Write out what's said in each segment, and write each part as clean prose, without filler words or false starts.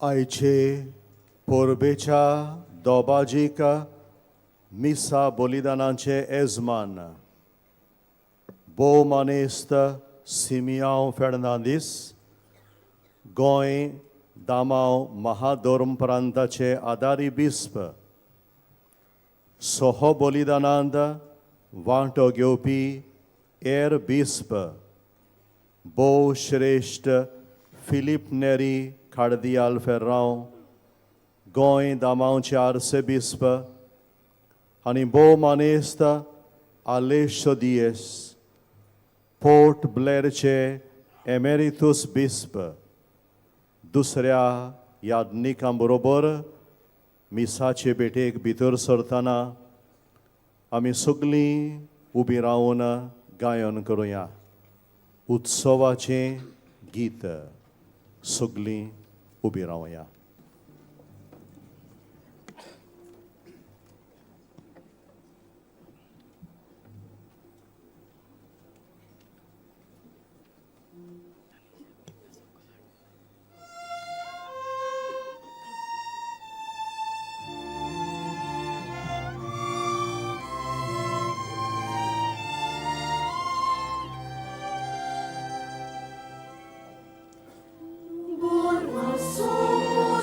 आयचे पोरबेच्या दोबाजीक मिसा बलिदानाचे येजमान भोवमानेस्त सिमियांव फेर्नांदीस गोंय दामांव महाधर्म प्रांताचे आदारी बिस्प सोहो बलिदानांत वांटो घेवपी एर बिस्प भोव श्रेश्ठ फिलीप नेरी कार्दियाल फेर्रांव गोंय दामांवचे आर्सेबिस्प आनी भोव मानेस्त आलेशो दियेस पोर्ट ब्लेरचे एमेरिथूस बिस्प दुसऱ्या याज्ञिकां बरोबर मिसाचे भेटेक भितर सरतना आमी सगळीं उबी रावन गायन करुया उत्सवाचें गीत सगळीं उबी रावया. Somos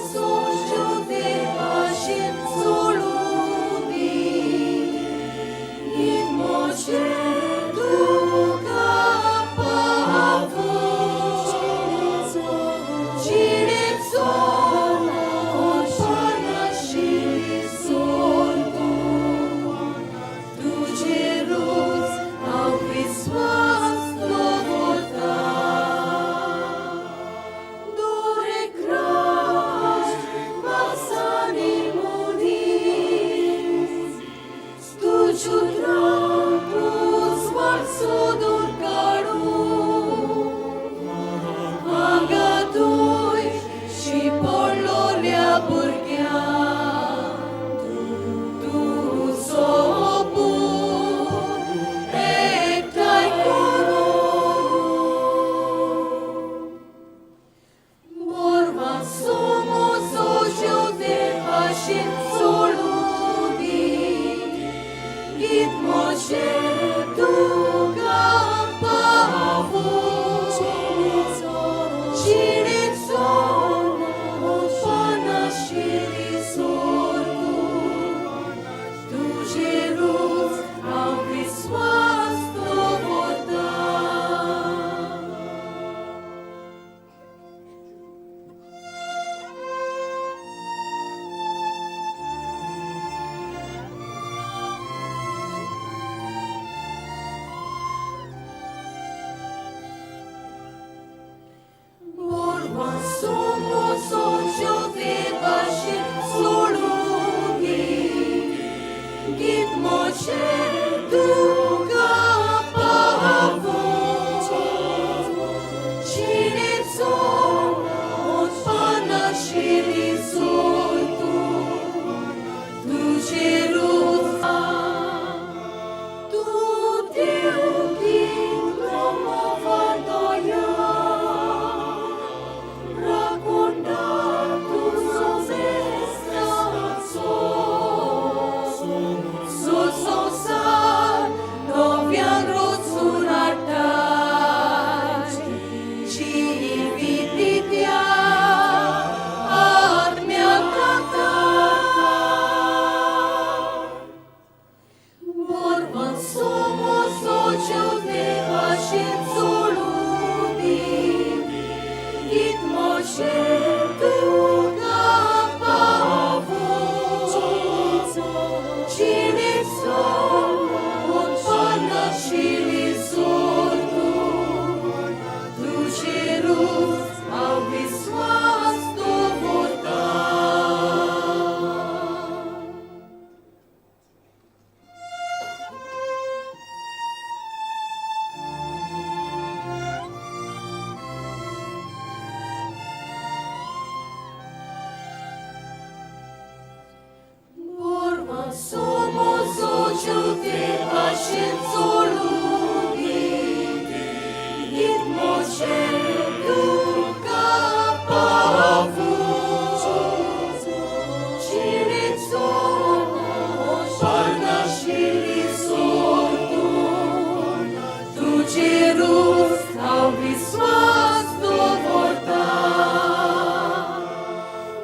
विश्वास दवरता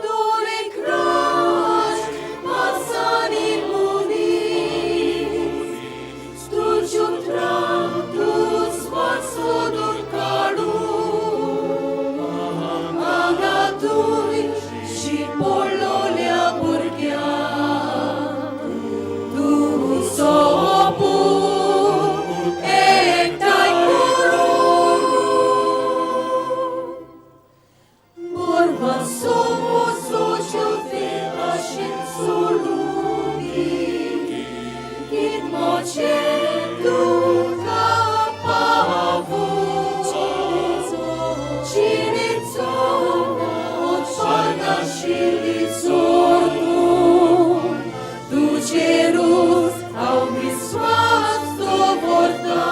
दोरे क्राश मासानी मुनी तुझो त्राम तू स्वासोदून काढू आगातून शिपडलोल्या भुरग्यांक तू सोपून एकठांय करून बोरवा सोमोसोच्यो देवाशेन सोडून गीत मोचें तुका पावूं चिरेचो उत्पन्नाशिल्ली सोडून तुजेरूच हांव विश्वास दवरता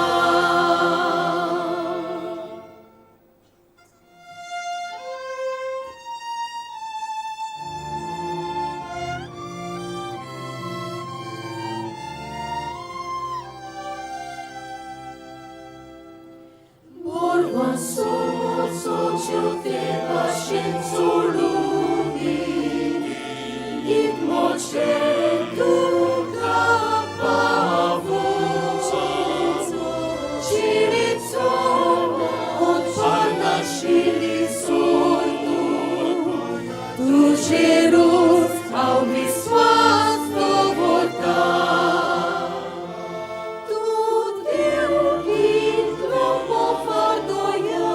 बोरवा सोमोसोच्यो देवाशेन सोडून गीत मोचें तुका पावूं चिरेचो उत्पन्नाशिल्ली सोडून तुजेरूच हांव विश्वास दवरता तूं देव इतलो मोफादोया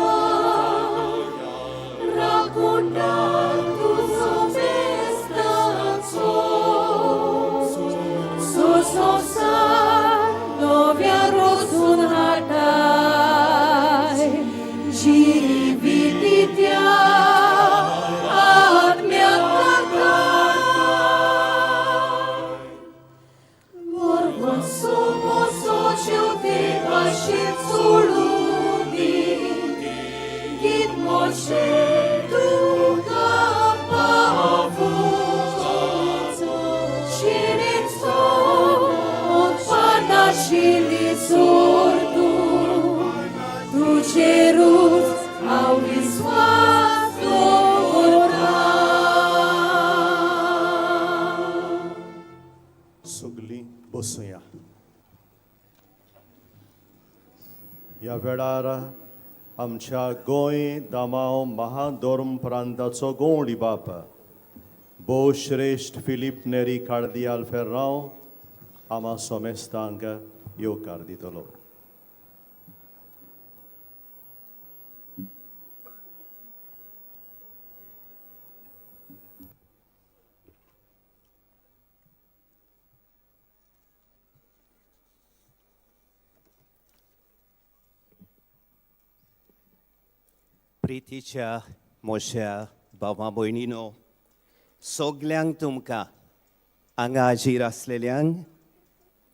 राखुंडा तुजो मेस्ताचो संसार नव्या रोजून हाटाय जिवितित्या आत्म्याक बोरवा सोमोसोच्यो देवाशेन सोडून गीत मोचें तुका पावूं चिरेचो उत्पन्नाशिल्ली सोडून तुजेरूच हांव विश्वास दवरता सगळीं बसूया. ह्या वेळार आमच्या गोंय दामांव महाधोर्म प्रांताचो गवंडी बाप भोव श्रेश्ठ फिलीप नेरी कार्दियाल फेर्रांव आमा सोमेस्तांक येवकार दितलो. प्रितीच्या मोठ्या भावा भयणीनो, सगल्यांक तुमकां हांगा हाजीर आसलेल्यांक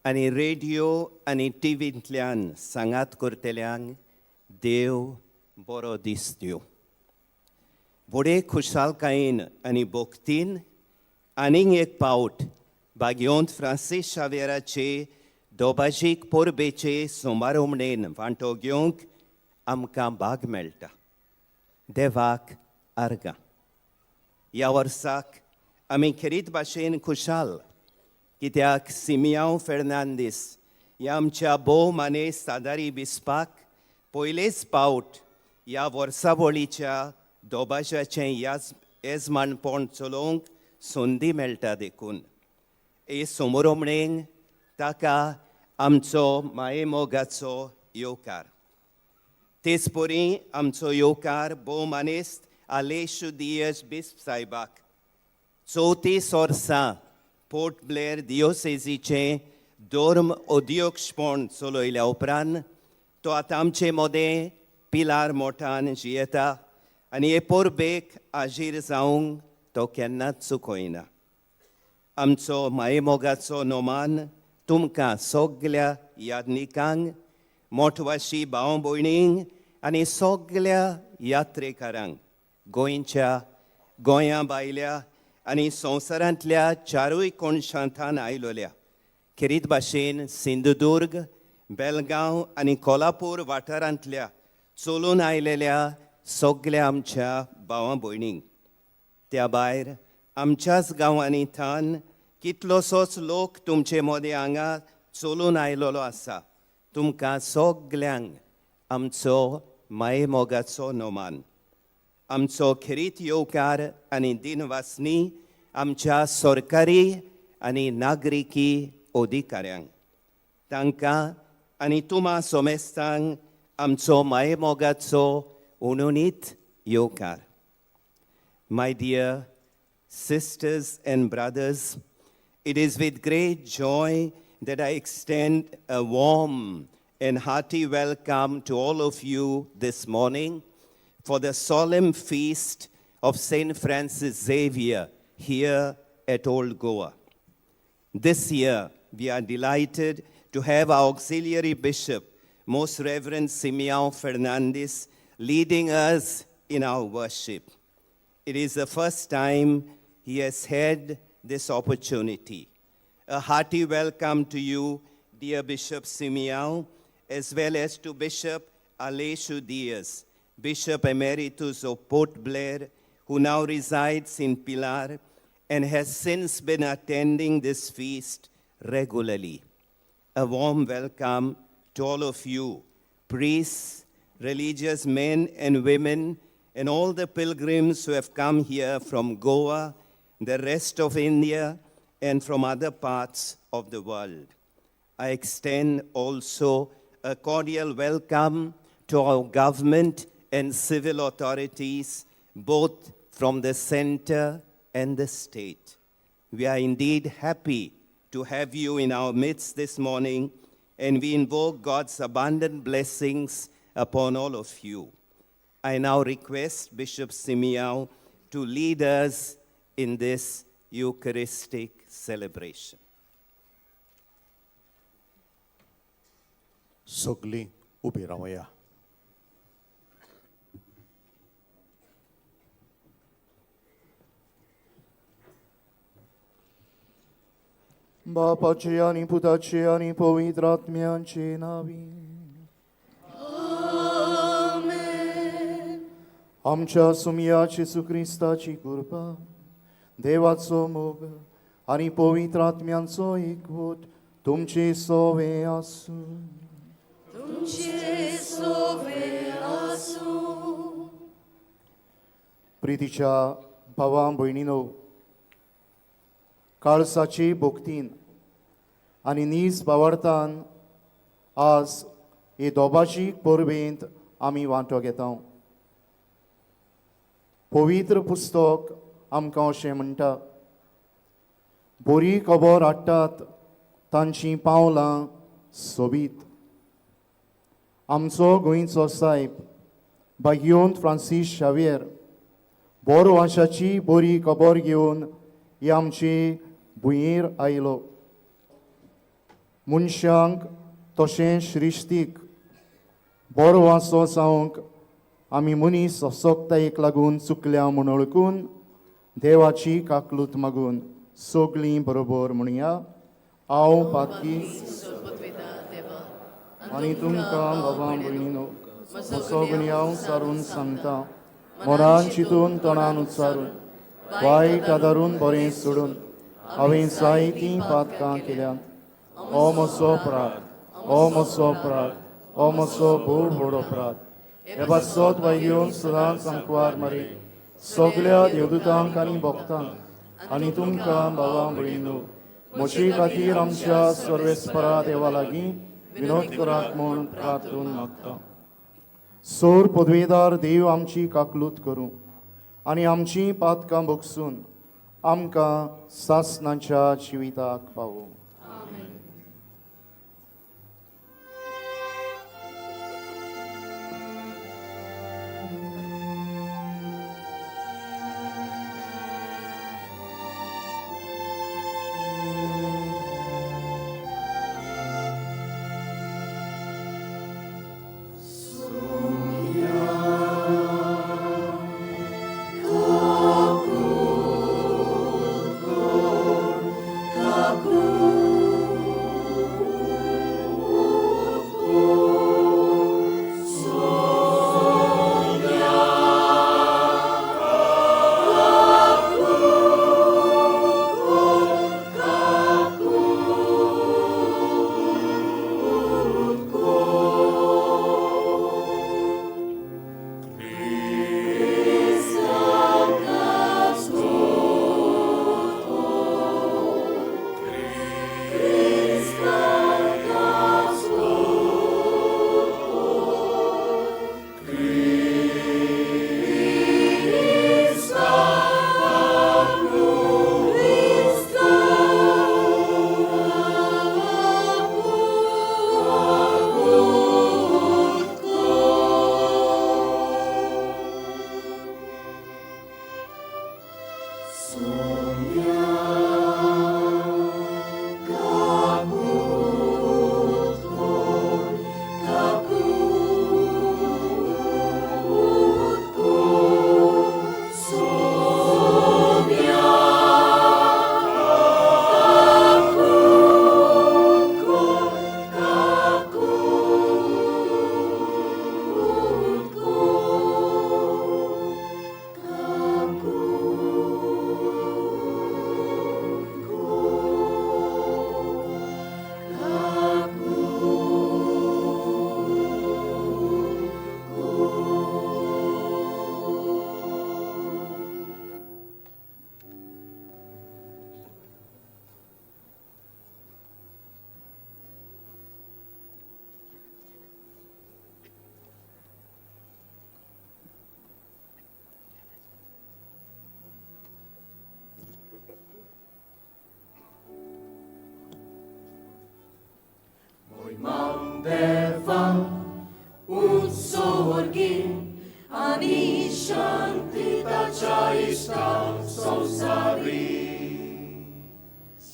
आनी रेडिओ आनी टीव्हींतल्यान सांगात करतल्यांक देव बरो दीस दिवं. व्हडे खुशालकायेन आनी भोक्तीन आनीक एक पावट भाग्योंत फ्रांसीस शावेराचे दोबाजीक पोरबेचे सोमारोमणेन वांटो घेवंक आमकां भाग मेळटा. देवाक आर्गां. ह्या वर्साक आमी खेरीत भाशेन खुशाल कित्याक सिमियांव फेर्नांदीस ह्या आमच्या भोव मानेस्त सादारी बिस्पाक पयलेच पावट ह्या वर्सावळीच्या दोबाज्याचें येजमानपण चलोवंक संदी मेळटा देखून. हे सोमरोमणेक ताका आमचो मायेमोगाचो येवकार. तेच परी आमचो येवकार भोव मानेस्त आलेशू दियस बिस्प सायबाक 34 वर्सां पोर्ट ब्लेर दियोसेजीचें धोर्म अध्यक्षपण चलयल्या उपरांत तो आतां आमचे मदें पिलार मोठान जियेता आनी हे पोरबेक हाजीर जावंक तो केन्नाच चुकयना. आमचो मायेमोगाचो नोमान तुमकां सगल्या यादनिकांक, मोठवाशी भाव भयणींक आनी सगल्या यात्रेकारांक, गोंया भायल्या आनी संवसारांतल्या चारूय कोणशांतान आयलोल्या, खेरीत भाशेन सिंधुदुर्ग, बेलगांव आनी कोल्हापूर वाठारांतल्या चलून आयलेल्या सगळ्या आमच्या भावां भयणींक, त्या भायर आमच्याच गांवांनी थान कितलोसोच लोक तुमचे मदें हांगा चलून आयलोलो आसा. तुमकां सगल्यांक आमचो माये मोगाचो नोमान. आमचो खेरीत येवकार आनी दिनवासनी आमच्या सरकारी आनी नागरिकी अधिकाऱ्यांक, तांकां आनी तुमा सोमेस्तांक आमचो माये मोगाचो उणुणीत येवकार. My dear sisters and brothers, it is with great joy that I extend a warm and hearty welcome to all of you this morning for the solemn feast of St. Francis Xavier here at Old Goa. This year, we are delighted to have our auxiliary bishop, Most Reverend Simeon Fernandez, leading us in our worship. It is the first time he has had this opportunity. A hearty welcome to you, dear Bishop Simeon, as well as to Bishop Alessio Diaz, Bishop Emeritus of Port Blair, who now resides in Pilar and has since been attending this feast regularly. A warm welcome to all of you, priests, religious men and women, and all the pilgrims who have come here from Goa, the rest of India, and from other parts of the world. I extend also a cordial welcome to our government and civil authorities, both from the center and the state. We are indeed happy to have you in our midst this morning, and we invoke God's abundant blessings upon all of you. I now request Bishop Simeon to lead us in this Eucharistic celebration. सगळीं उबी रावया. बापाचे आणि पुताचे आणि पवित्र आत्म्यांचे नावी. आमच्या सुमयाचे सुख्रिस्ताची कृपा, देवाचो मोग आणि पवित्र आत्म्यांचो एकवट तुमचे सोवे आसूं. तुमचे सोवे आसूं. प्रितीच्या भावां भयणीनो, काळसाची भोगतीन आनी नीज भावार्थान आज हे दोबाची परबेंत आमी वांटो घेता. पवित्र पुस्तक आमकां अशें म्हणटा, बरी खबर हाडटात तांचीं पावलां सोबीत. आमचो गोंयचो साहेब भाग्योंत फ्रांसीस शावेर बोर वंशाची बरी खबर घेवन हे आमचे भुंयेर आयलो. मनशांक तशें श्रिश्तीक बरो वासो जावंक आमी मनीस सोबतायेक लागून चुकल्या म्हूण वळखून देवाची काकलूत मागून सगळीं बरोबर म्हणया, हांव पातकी आनी तुमकां बाबां भयणीनो म्हजो गुन्यांव सारून सांगता. मनान चिंतून तोंडान उच्चारून वायट आदारून बरें सोडून हांवें जायतीं पातकां केल्यांत. हो म्हजो अपराध, हो म्हजो अपराध, हो म्हजो भोव व्हड अपराध. हे बासोत वायग्योन सदांच सांकवार मारी सगळ्या देवदूतांक आनी भक्तांक आनी तुमकां बाबां भयणीनो म्हजे खातीर आमच्या सर्वेस्परा देवा लागीं विनोद करात म्हूण प्रार्थून मागता. सोर पदवेदार देव आमची काकलूत करूं आनी आमचीं पातकां भोगसून आमकां सासणाच्या जिविताक पावों. Kaku सोर्गीं आनी शांती ताच्या इष्टा संसारी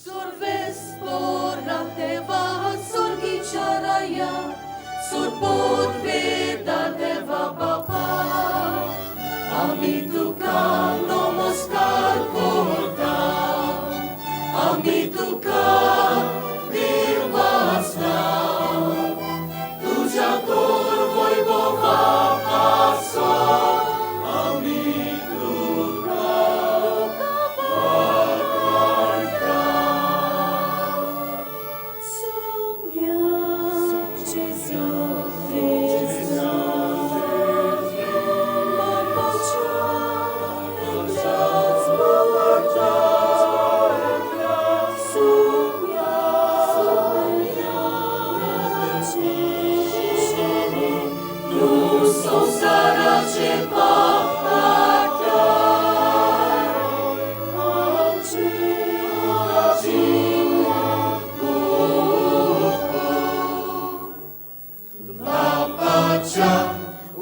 Surves pora Deva Surgicha Raya Surpod Veda Deva Baba Ami Tuka Namaskar Korta Ami Tuka Dirvasna Tuja Tor Voivova Paso Ami Tuka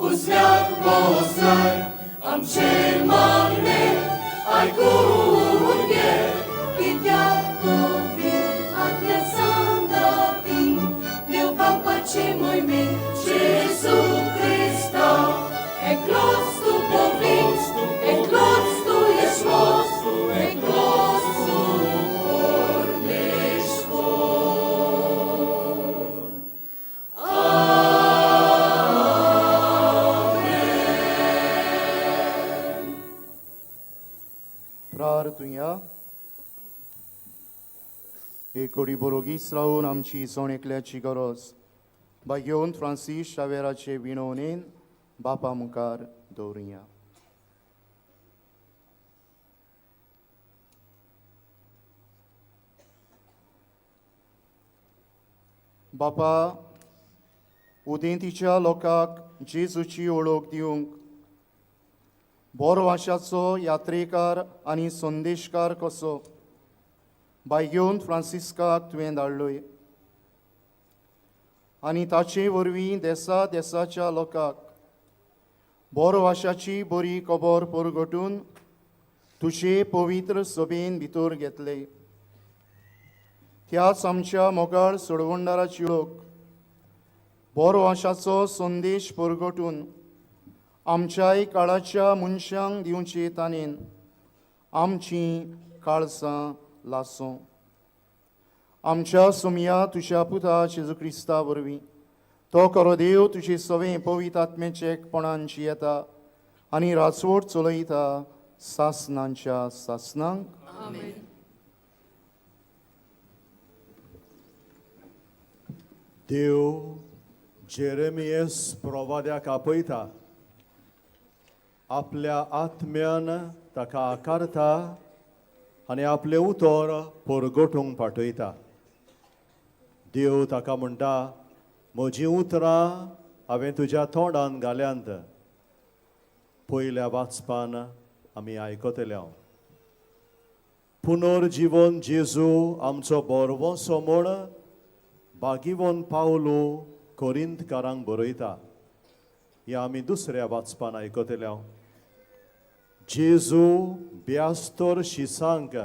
Uznak Boznaj, amče magne, ajkunge, Kidjakovi, Adnesandavi, Ljubav pače moj mi, Jezu Krista, eklos tu povins, eklos tu jesmos, eklos tu ornešvor. प्रार्थुया हे कोडी बरोगीच राहून आमची इसवण एकल्याची गरज भाग्योन Francis शावेराचे विणवणेन बापा मुखार दवरुया. बापा उदेंतीच्या लोकांक जेजूची ओळख दिवंक बोरवाशाचो यात्रेकार आनी संदेशकार कसो बायगेवन फ्रांसिस्काक तुवें धाडलोय आनी ताचे वरवीं देसा देसाच्या लोकांक बोरवाशाची बरी खबर परगटून तुजे पवित्र सभेन भितर घेतले. त्याच आमच्या मोगाळ सोडवंडाराची ओळख बोरवाशाचो संदेश परगटून आमच्याय काळाच्या मनशांक दिवचे ताणेन आमची काळसां लासूं. आमच्या सुमया तुज्या पुता जेजू क्रिस्ता वरवीं तो खरो देव तुजे सवें पवित्र आत्म्याचे एकपणान जियेता आनी राजवट चलयता सासनांच्या सासनांक. देव जेरेमियस प्रवाद्याक आपयता, आपल्या आत्म्यान ताका आकारता आनी आपले उतर परगटूंक पाठयता. देव ताका म्हणटा, म्हजीं उतरां हांवें तुज्या तोंडान घाल्यांत. पयल्या वाचपान आमी आयकतल्या, पुनर्जीवन जेजू आमचो बोरवोसो म्हूण बागिवोन पावलो कोरिंतकारांक बरयता. हें आमी दुसऱ्या वाचपान आयकतल्या. जेजू ब्यास्तर शिसांक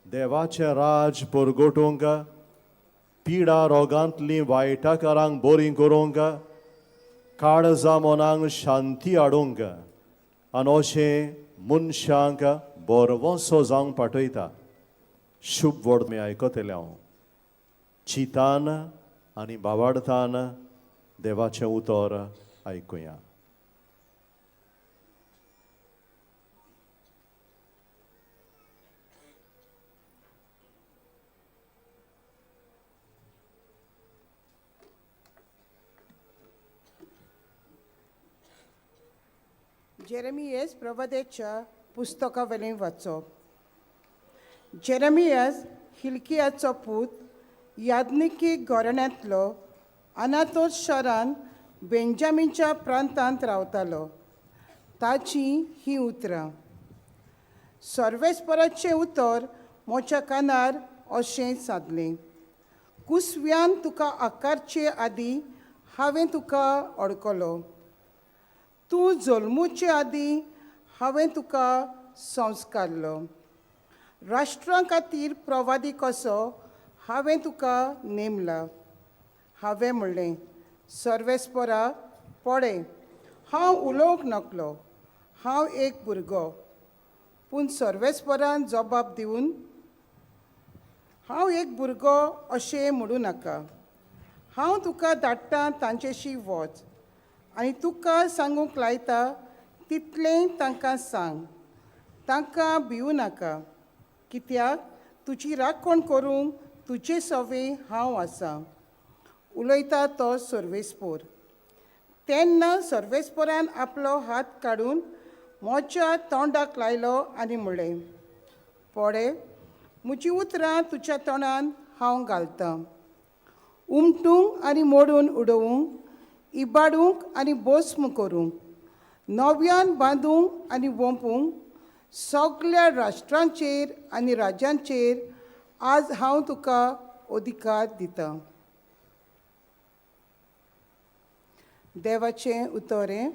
देवाचें राज परगटूंक, पिडा रोगांतलीं वायटाकारांक बरीं करूंक, काळजा मनांक शांती हाडूंक आनी अशें मनशांक बोरवोसो जावंक पाठयता. शुभ वड आमी आयकतल्या. चितान आनी बावाडतान देवाचें उतर आयकुया. जेरेमियस प्रवदेच्या पुस्तका वेलें वाचप. जेरेमियस हिल्कियाचो पूत यादनिकी घराण्यांतलो अनातोत शारान बेंजामीनच्या प्रांतांत रावतालो. ताची ही उतरां. सर्वेस्पराचें उतर म्हज्या कानार अशें सादलें. कुसव्यान तुका आकारचे आदीं हांवें तुका अडकलो. तूं जल्मुचे आदीं हांवें तुका संस्कारलो. राष्ट्रां खातीर प्रवादी कसो हांवें तुका नेमला. हांवें म्हणलें, सर्वेस्परा पळय, हांव उलोवंक नकलो, हांव एक भुरगो. पूण सर्वेस्परान जबाब दिवन, हांव एक भुरगो अशें म्हणूं नाका. हांव तुका धाडटां तांचेशी वच, आनी तुका सांगूंक लायता तितलें तांकां सांग. तांकां भिवू नाका, कित्याक तुजी राखण करूंक तुजे सवें हांव आसां. उलयता तो सर्वेस्पोर. तेन्ना सर्वेस्पोरान आपलो हात काडून म्हज्या तोंडाक लायलो आनी म्हणलें, पळय, म्हजीं उतरां तुज्या तोंडान हांव घालतां. उमटूंक आनी मोडून उडोवंक, इबाडूंक आनी भस्म करूंक, नव्यान बांदूंक आनी वोंपूंक, सगळ्या राष्ट्रांचेर आनी राज्यांचेर आज हांव तुका अधिकार दितां. देवाचें उतोरें.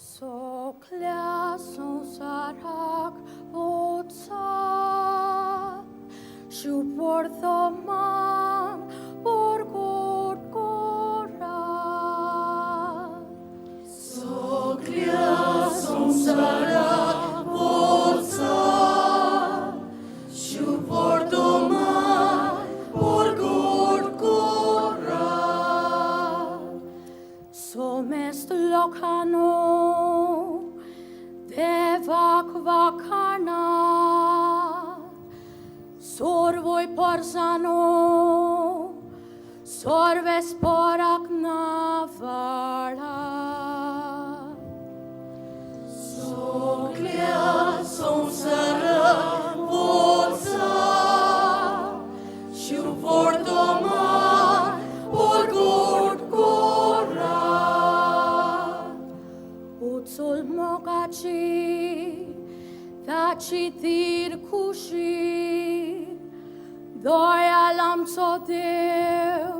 सगळ्या संवसाराक वोचा, शुभवर्धमान परगट करा. सगळ्या संवसाराक वोचा, शुभवर्धमान परगट करा. सोमेस्त लोकांनो देवाक वाखाणा, सर्वोय परजानो सर्वेस्पराक नावाळा. सगळ्या संवसाराक वोचा, Dojal आमचो देव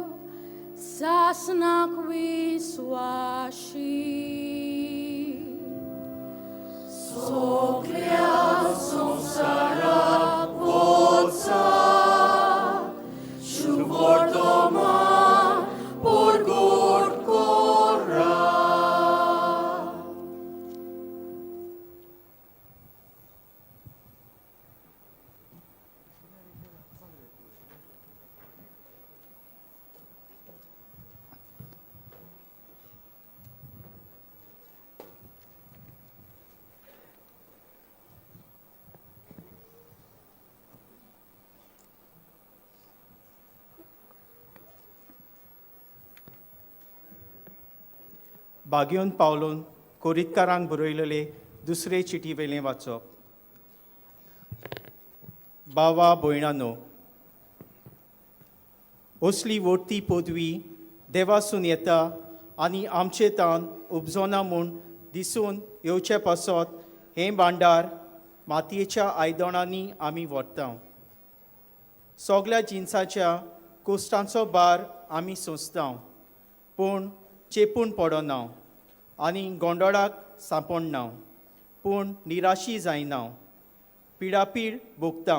सासनाक विस्वाशी सगळ्या संवसाराक पोचा शुभवर्तमान परगट करा. बागेवन पावलून कोरीतकारांक बरयलेले दुसरे चिटी वेलें वाचप. बावा भयणानो, असली वोडटी पदवी देवासून येता आनी आमचे तान उपजोना म्हूण दिसून येवचे पासत हें भांडार मातयेच्या आयदनांनी आमी व्हरता. सगळ्या जिन्साच्या कोश्टांचो भार आमी सोंसता, पूण चेपून पडना आनी गोंडोळाक सांपडना, पूण निराशी जायना. पिडापीड भोगता,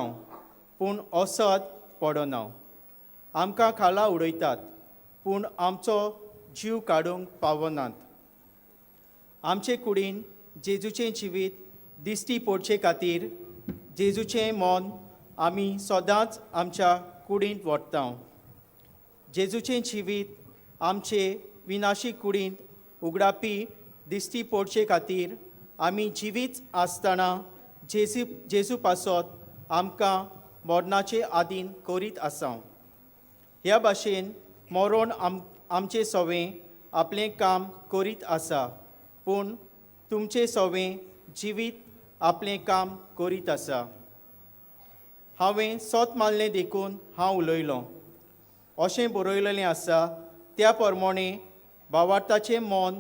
पूण ओसद पडना. आमकां खाला उडयतात, पूण आमचो जीव काडूंक पावनात. आमचे कुडीन जेजूचें जिवीत दिश्टी पडचे खातीर जेजूचें मोन आमी सदांच आमच्या कुडींत व्हरता. जेजूचें जिवीत आमचे विनाशी कुडींत उगडापी दिश्टी पडचे खातीर आमी जिवीत आसतना जेजू पासत आमकां मरणाचे आदीन करीत आसा. ह्या भाशेन मरोन आमचे सवें आपलें काम करीत आसा, पूण तुमचे सवें जिवीत आपलें काम करीत आसा. हांवें सोत मारलें देखून हांव उलयलों अशें बरयलेलें आसा. त्या प्रमाणे भावार्थाचें मोन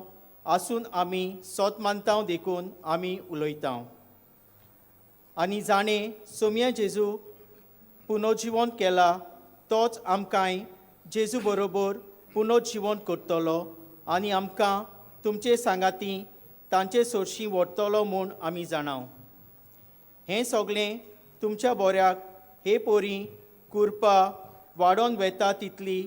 आसून आमी सोत मानता देखून आमी उलयता. आनी जाणें सोम्या जेजू पुनर्जिवन केला तोच आमकांय जेजू बरोबर पुनर्जिवन करतलो आनी आमकां तुमचे सांगाती तांचे सोरशीं व्हरतलो म्हूण आमी जाणाव. हें सगळें तुमच्या बऱ्याक हे पोरी कुरपा वाडोवन वेता तितली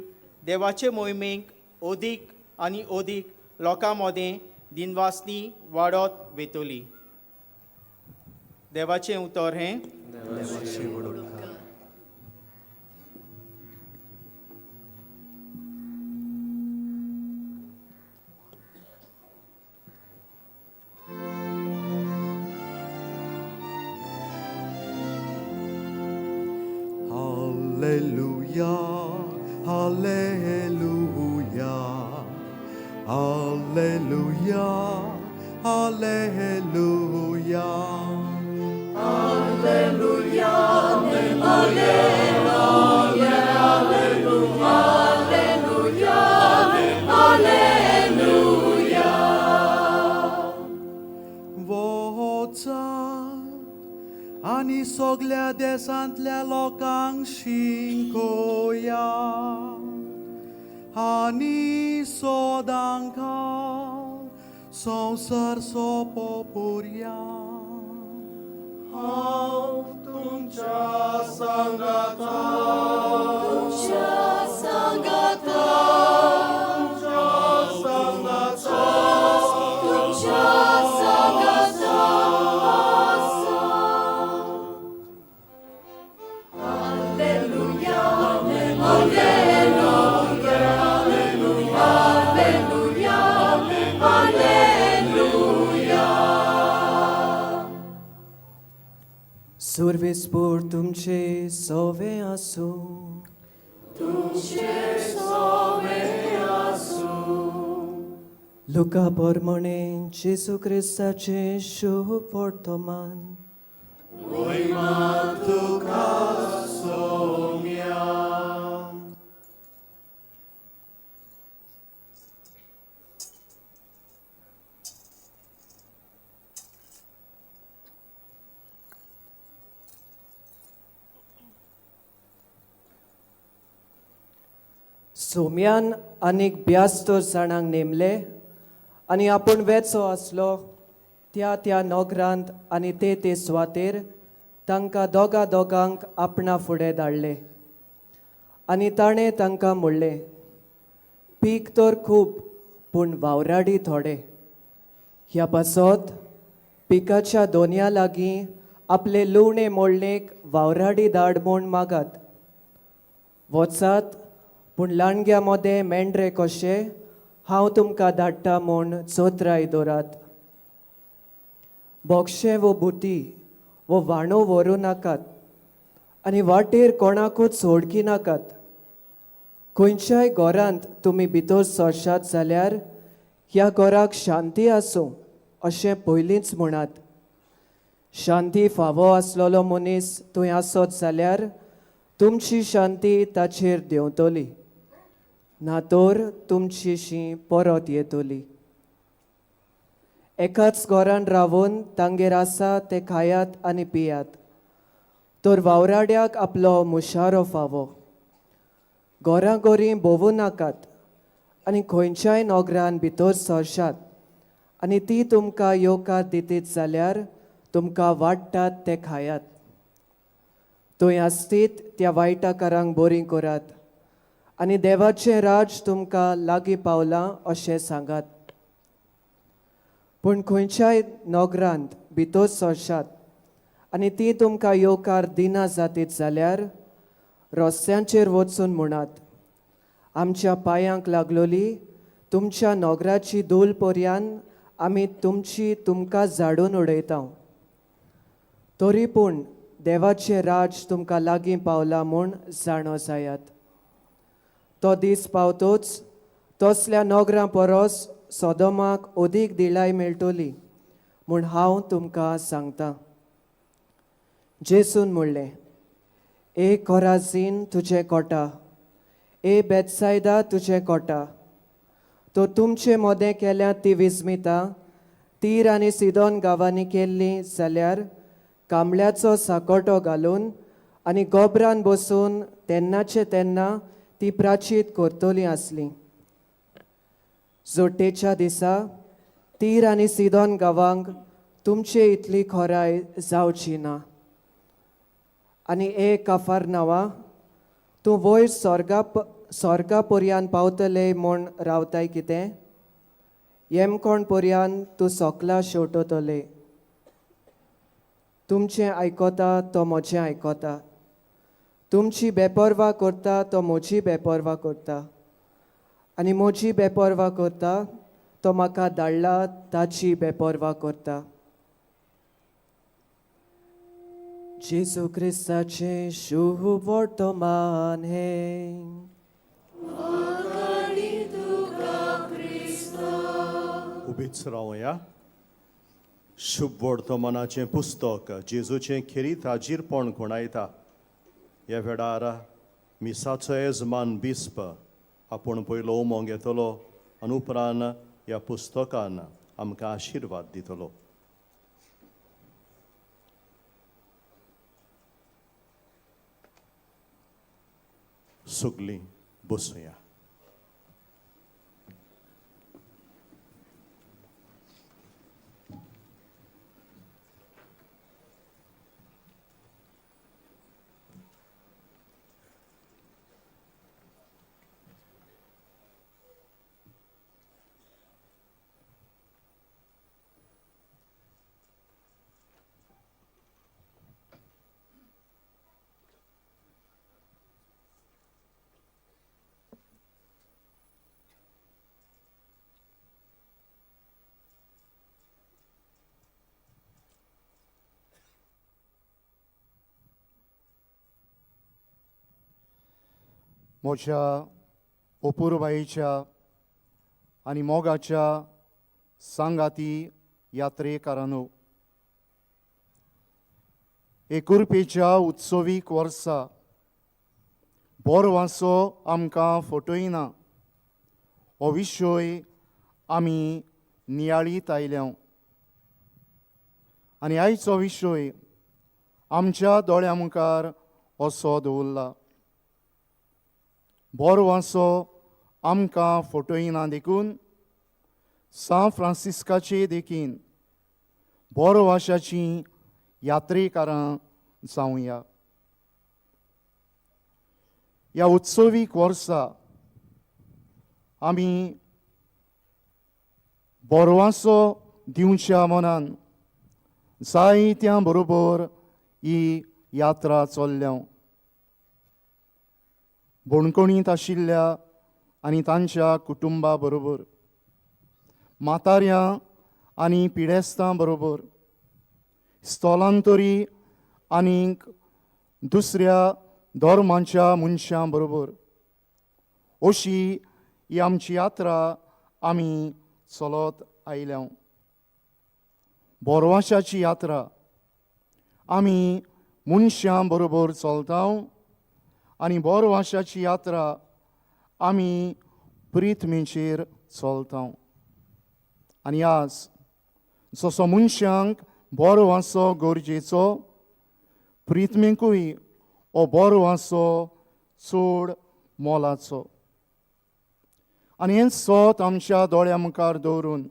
देवाचे मोहिमेक ओदीक आनी ओदीक लोकां मदें दिनवासनी वाडत वेतली. देवाचें उतर हें. Hallelujah, hallelujah, hallelujah, hallelujah. आनी सगळ्या देशांतल्या लोकांक शिंकोया आनी सोदांक संवसार सोंपोवया. हांव तुमच्या सांगाता सर्वेस्पोर तुमचे सोवे आसू. लुका पोरमोणे जेसू क्रिस्ताचे शुभ वर्तमान. सोम्यान आनीक ब्यास्तर जाणांक नेमले आनी आपूण वेचो आसलो त्या त्या नोगरांत आनी ते सुवातेर तांकां दोगांक आपणा फुडें धाडले आनी ताणें तांकां म्हणलें, पीक तर खूब पूण वावराडी थोडे. ह्या पासत पिकाच्या दोनया लागीं आपले लुवणे मोडणेक वावराडी धाड म्हूण मागात. वचात पूण लांडग्या मोदे मेंढरे कशे हांव तुमकां धाडटा म्हूण चोत्राय दोरात. बोक्षे वो बुटी वो वाणो व्हरू नाकात आनी वाटेर कोणाकूच सोडकी नाकात. खंयच्याय घरांत तुमी भितर सरशात जाल्यार ह्या घराक शांती आसूं अशें पयलींच म्हणात. शांती फावो आसलेलो मनीस थंय आसत जाल्यार तुमची शांती ताचेर देंवतली, ना तर तुमची शीं परत येतली. एकाच घरान रावून तांगेर आसा ते खायात आनी पियात, तर वावराड्याक आपलो मुशारो फावो. घोराघोरी भोवूं नाकात आनी खंयच्याय नोगरान भितर सरशात आनी ती तुमकां येवकार दितीत जाल्यार तुमकां वाडटात ते खायात. थंय आसतीत त्या वायटाकारांक बरी करात आनी देवाचें राज तुमकां लागीं पावलां अशें सांगात. पूण खंयच्याय नोगरांत भितर सरशात आनी ती तुमकां येवकार दिना जातीत जाल्यार रस्त्यांचेर वचून म्हणात, आमच्या पांयांक लागलोली तुमच्या नोगराची धूल पर्यान आमी तुमकां झाडून उडयता. तरी पूण देवाचें राज तुमकां लागीं पावलां म्हूण जाणो जायात. तो दीस पावतोच तसल्या नोगरां परस सोदोमाक ओदीक दिलाय मेळटली म्हूण हांव तुमकां सांगतां. जेसून म्हणलें, ए कोराझीन तुजें कोटा, ए बेतसायदा तुजें कोटा. तो तुमचे मोदें केल्यात ती विस्मिता तीर आनी सिदोन गांवांनी केल्ली जाल्यार कांबळ्याचो साकोटो घालून आनी गोबरान बसून तेन्ना ती प्राचीत करतली आसली. जोडटेच्या दिसा तीर आनी सिदोन गांवांक तुमचे इतली खोराय जावची ना. आनी ए काफारनावा, तूं वयर स्वर्गा पर्यान पावतले म्हूण रावताय कितें? येमकोण पर्यान तूं सोकला शेवटतले. तुमचें आयकोता तो म्हजें आयकोता, तुमची बेपरवा करता तो म्हजी बेपरवा करता, आनी म्हजी बेपरवा करता तो म्हाका धाडला ताची बेपरवा करता. जेजू क्रिस्ताचें शुभ वर्तमान हे. उबीच रावया. शुभ वर्तमानाचें पुस्तक जेजूचें खेरी ताजीरपण घोणायता. ह्या वेळार मिसाचो येजमान बिस्प आपूण पयलो उमो घेतलो आनी उपरांत ह्या पुस्तकान आमकां आशिर्वाद दितलो. सगलीं बसूया. म्हज्या अपुरबायेच्या आनी मोगाच्या सांगाती यात्रेकारांनो, एकुरपेच्या उत्सवीक वर्सा बोरवांचो आमकां फटयना हो विशय आमी नियाळीत आयल्या आनी आयचो विशय आमच्या दोळ्यां मुखार असो दवरला. बोरवांचो आमकां फटयना देखून सान फ्रांसिस्काचे देखीन बोरवाशाची यात्रेकारां जावया. ह्या उत्सवीक वर्सा आमी बोरवासो दिवच्या मनान जायत्यां बरोबर ही यात्रा चल्ल्या. बोणकोणींत आशिल्ल्या आनी तांच्या कुटुंबा बरोबर, म्हाताऱ्यां आनी पिडेस्तां बरोबर, स्थलांतरी आनीक दुसऱ्या धर्मांच्या मनशां बरोबर अशी ही आमची यात्रा आमी चलत आयल्या. बोरवाशाची यात्रा आमी मनशां बरोबर चलता आनी बोरवाशाची यात्रा आमी प्रिथमेचेर चलता. आनी आज जसो मनशांक बोरवासो गरजेचो, प्रिथमेकूय हो बोरवासो चड मोलाचो. आनी हें सोत आमच्या दोळ्या मुखार दवरून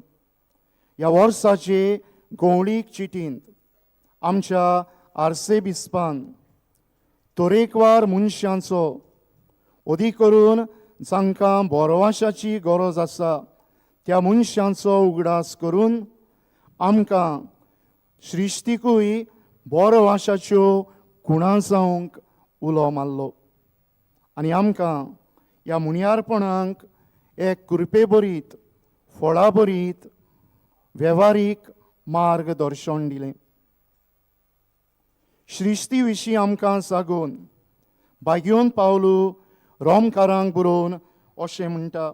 ह्या वर्साचे गवळीक चिटींत आमच्या आर्सेबिस्पान तरेकवार मनशांचो, अदीक करून जांकां बोरवाशाची गरज आसा त्या मनशांचो उगडास करून आमकां सृश्टीकूय बोरवाशाच्यो खुणां जावंक उलो मारलो. आनी आमकां ह्या मुनियारपणांक एक कृपे भरीत, फळां भरीत, वेव्हारीक मार्गदर्शन दिलें. सृश्टी विशीं आमकां सांगून बागयोन पावलू रोमकारांक बरोवन अशें म्हणटा,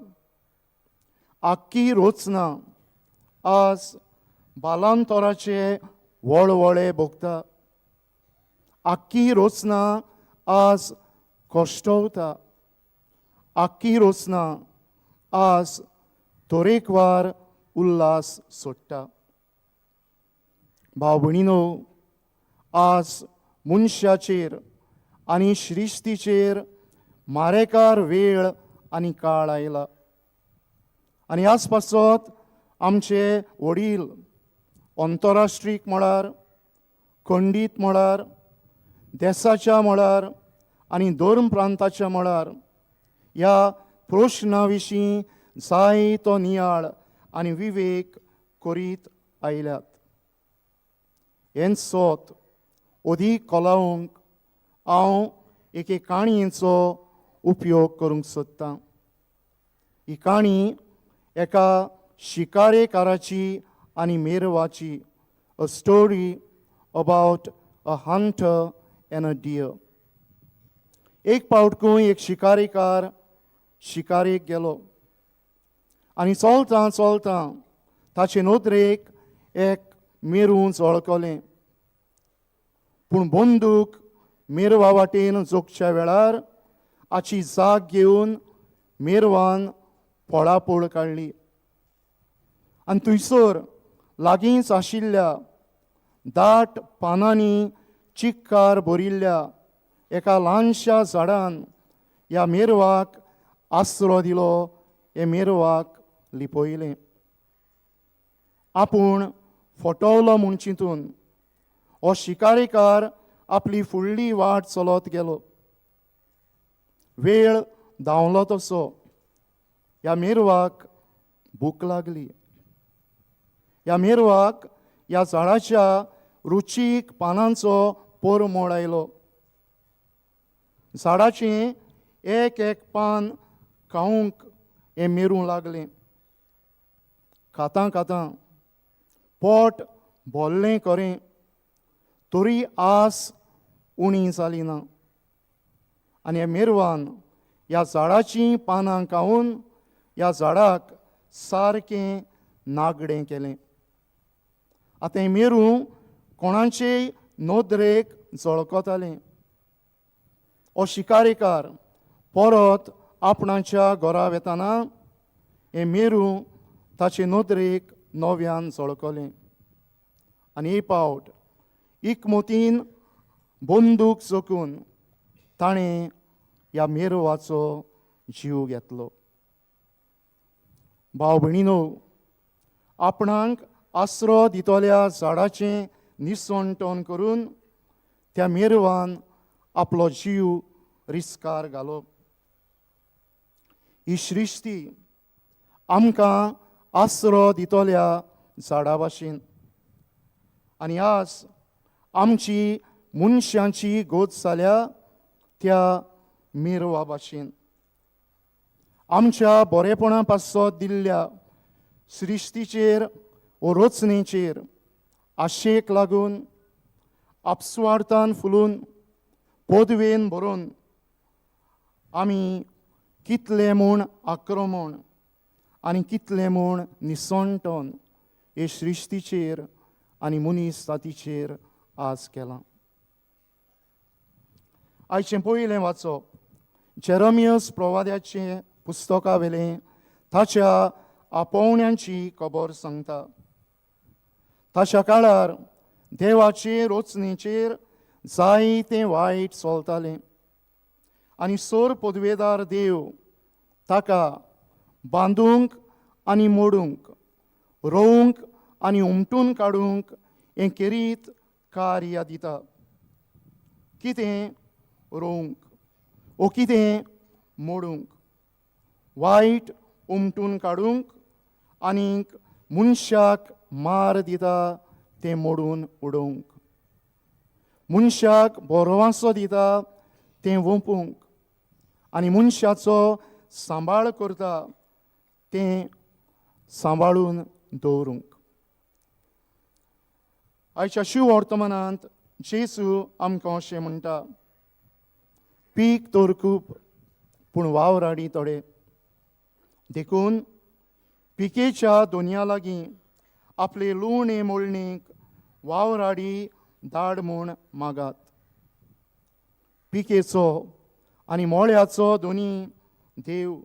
आख्खी रोचना आज बालांतराचे वळवळे भोगता. आख्खी रोचना आज कश्टवता. आख्खी रोचना आज तरेकवार उल्हास सोडटा. भाव भयणीनो, आज मनशाचेर आनी सृश्टीचेर मारेकार वेळ आनी काळ आयला. आनी आज पासत आमचे वडील अंतरराष्ट्रीय मळार, खंडीत मळार, देशाच्या मळार आनी धर्म प्रांताच्या मळार ह्या प्रश्ना विशीं जायतो नियाळ आनी विवेक करीत आयल्यात. हें सोत अदीक कोलावंक हांव एके काणयेचो उपयोग करूंक सोदतां. ही काणी एका शिकारेकाराची आनी मेरवाची, a story about a hunter and a deer. एक पावटकूय एक शिकारेकार शिकारेक गेलो आनी चलतां चलतां ताचे नदरेक एक मेरूं झळकलें. पूण बंदूक मेरवा वाटेन जोगच्या वेळार हाची जाग घेवन मेरवान पळापळ काडली. आनी थंयसर लागींच आशिल्ल्या दाट पानांनी चिक्कार भरिल्ल्या एका ल्हानशा झाडान ह्या मेरवाक आसरो दिलो. हे मेरवाक लिपयलें. आपूण फटवलो म्हूण चिंतून हो शिकारेकार आपली फुडली वाट चलत गेलो. वेळ धांवलो तसो ह्या मेरवाक भूक लागली. ह्या मेरवाक ह्या झाडाच्या रुचीक पानांचो परमळ आयलो. झाडाचें एक एक पान खावंक हें मेरूं लागलें. खातां खातां पोट भरलें खरें, तरी आस उणी जाली ना. आनी हे मेरवान ह्या झाडाचीं पानां खावन ह्या झाडाक सारकें नागडें केलें. आतां हें मेरूं कोणाचेय नदरेक झळकतालें. हो शिकारेकार परत आपणाच्या घरा वेताना हें मेरूं ताचे नदरेक नव्यान झळकलें. आनी एक पावट एकमतीन बंदूक जोखून ताणें ह्या मेरवाचो जीव घेतलो. भाव भयणीनो, आपणाक आसरो दितोल्या झाडाचें निसवण करून त्या मेरवान आपलो जीव रिस्कार घालप ही सृश्टी आमकां आसरो दितोल्या झाडा भाशेन. आनी आज आमची मनशांची गोत जाल्या त्या मेरवा भाशेन. आमच्या बरेपणा पासत दिल्ल्या सृश्टीचेर व रचनेचेर आशेक लागून आपसुवार्थान फुलून पदवेन भरून आमी कितले म्हूण आक्रमण आनी कितले म्हूण निसंटोन हे सृश्टीचेर आनी मनीस जातीचेर आज केलां. आयचें पयलें वाचप जेरेमियास प्रवाद्याचें पुस्तका वेलें ताच्या आपोवण्यांची खबर सांगता. ताच्या काळार देवाचे रचनेचेर जायतें वायट चलतालें आनी सोर पदवेदार देव ताका बांदूंक आनी मोडूंक, रोवंक आनी उमटून काडूंक हें करीत कार्य दिता. कितें रोवंक ओ कितें मोडूंक, वायट उमटून काडूंक आनीक मनशाक मार दिता तें मोडून उडोवंक, मनशाक बरोवासो दिता तें वोपूंक आनी मनशाचो सांबाळ करता तें सांबाळून दवरूंक. आयच्या शिव वर्तमानांत जेजू आमकां अशें म्हणटा, पीक तर खूब पूण वावराडी थोडे. देखून पिकेच्या दोनया लागीं आपले लुणे मोळणेक वावराडी धाड म्हूण मागात. पिकेचो आनी मोळ्याचो दोनी देव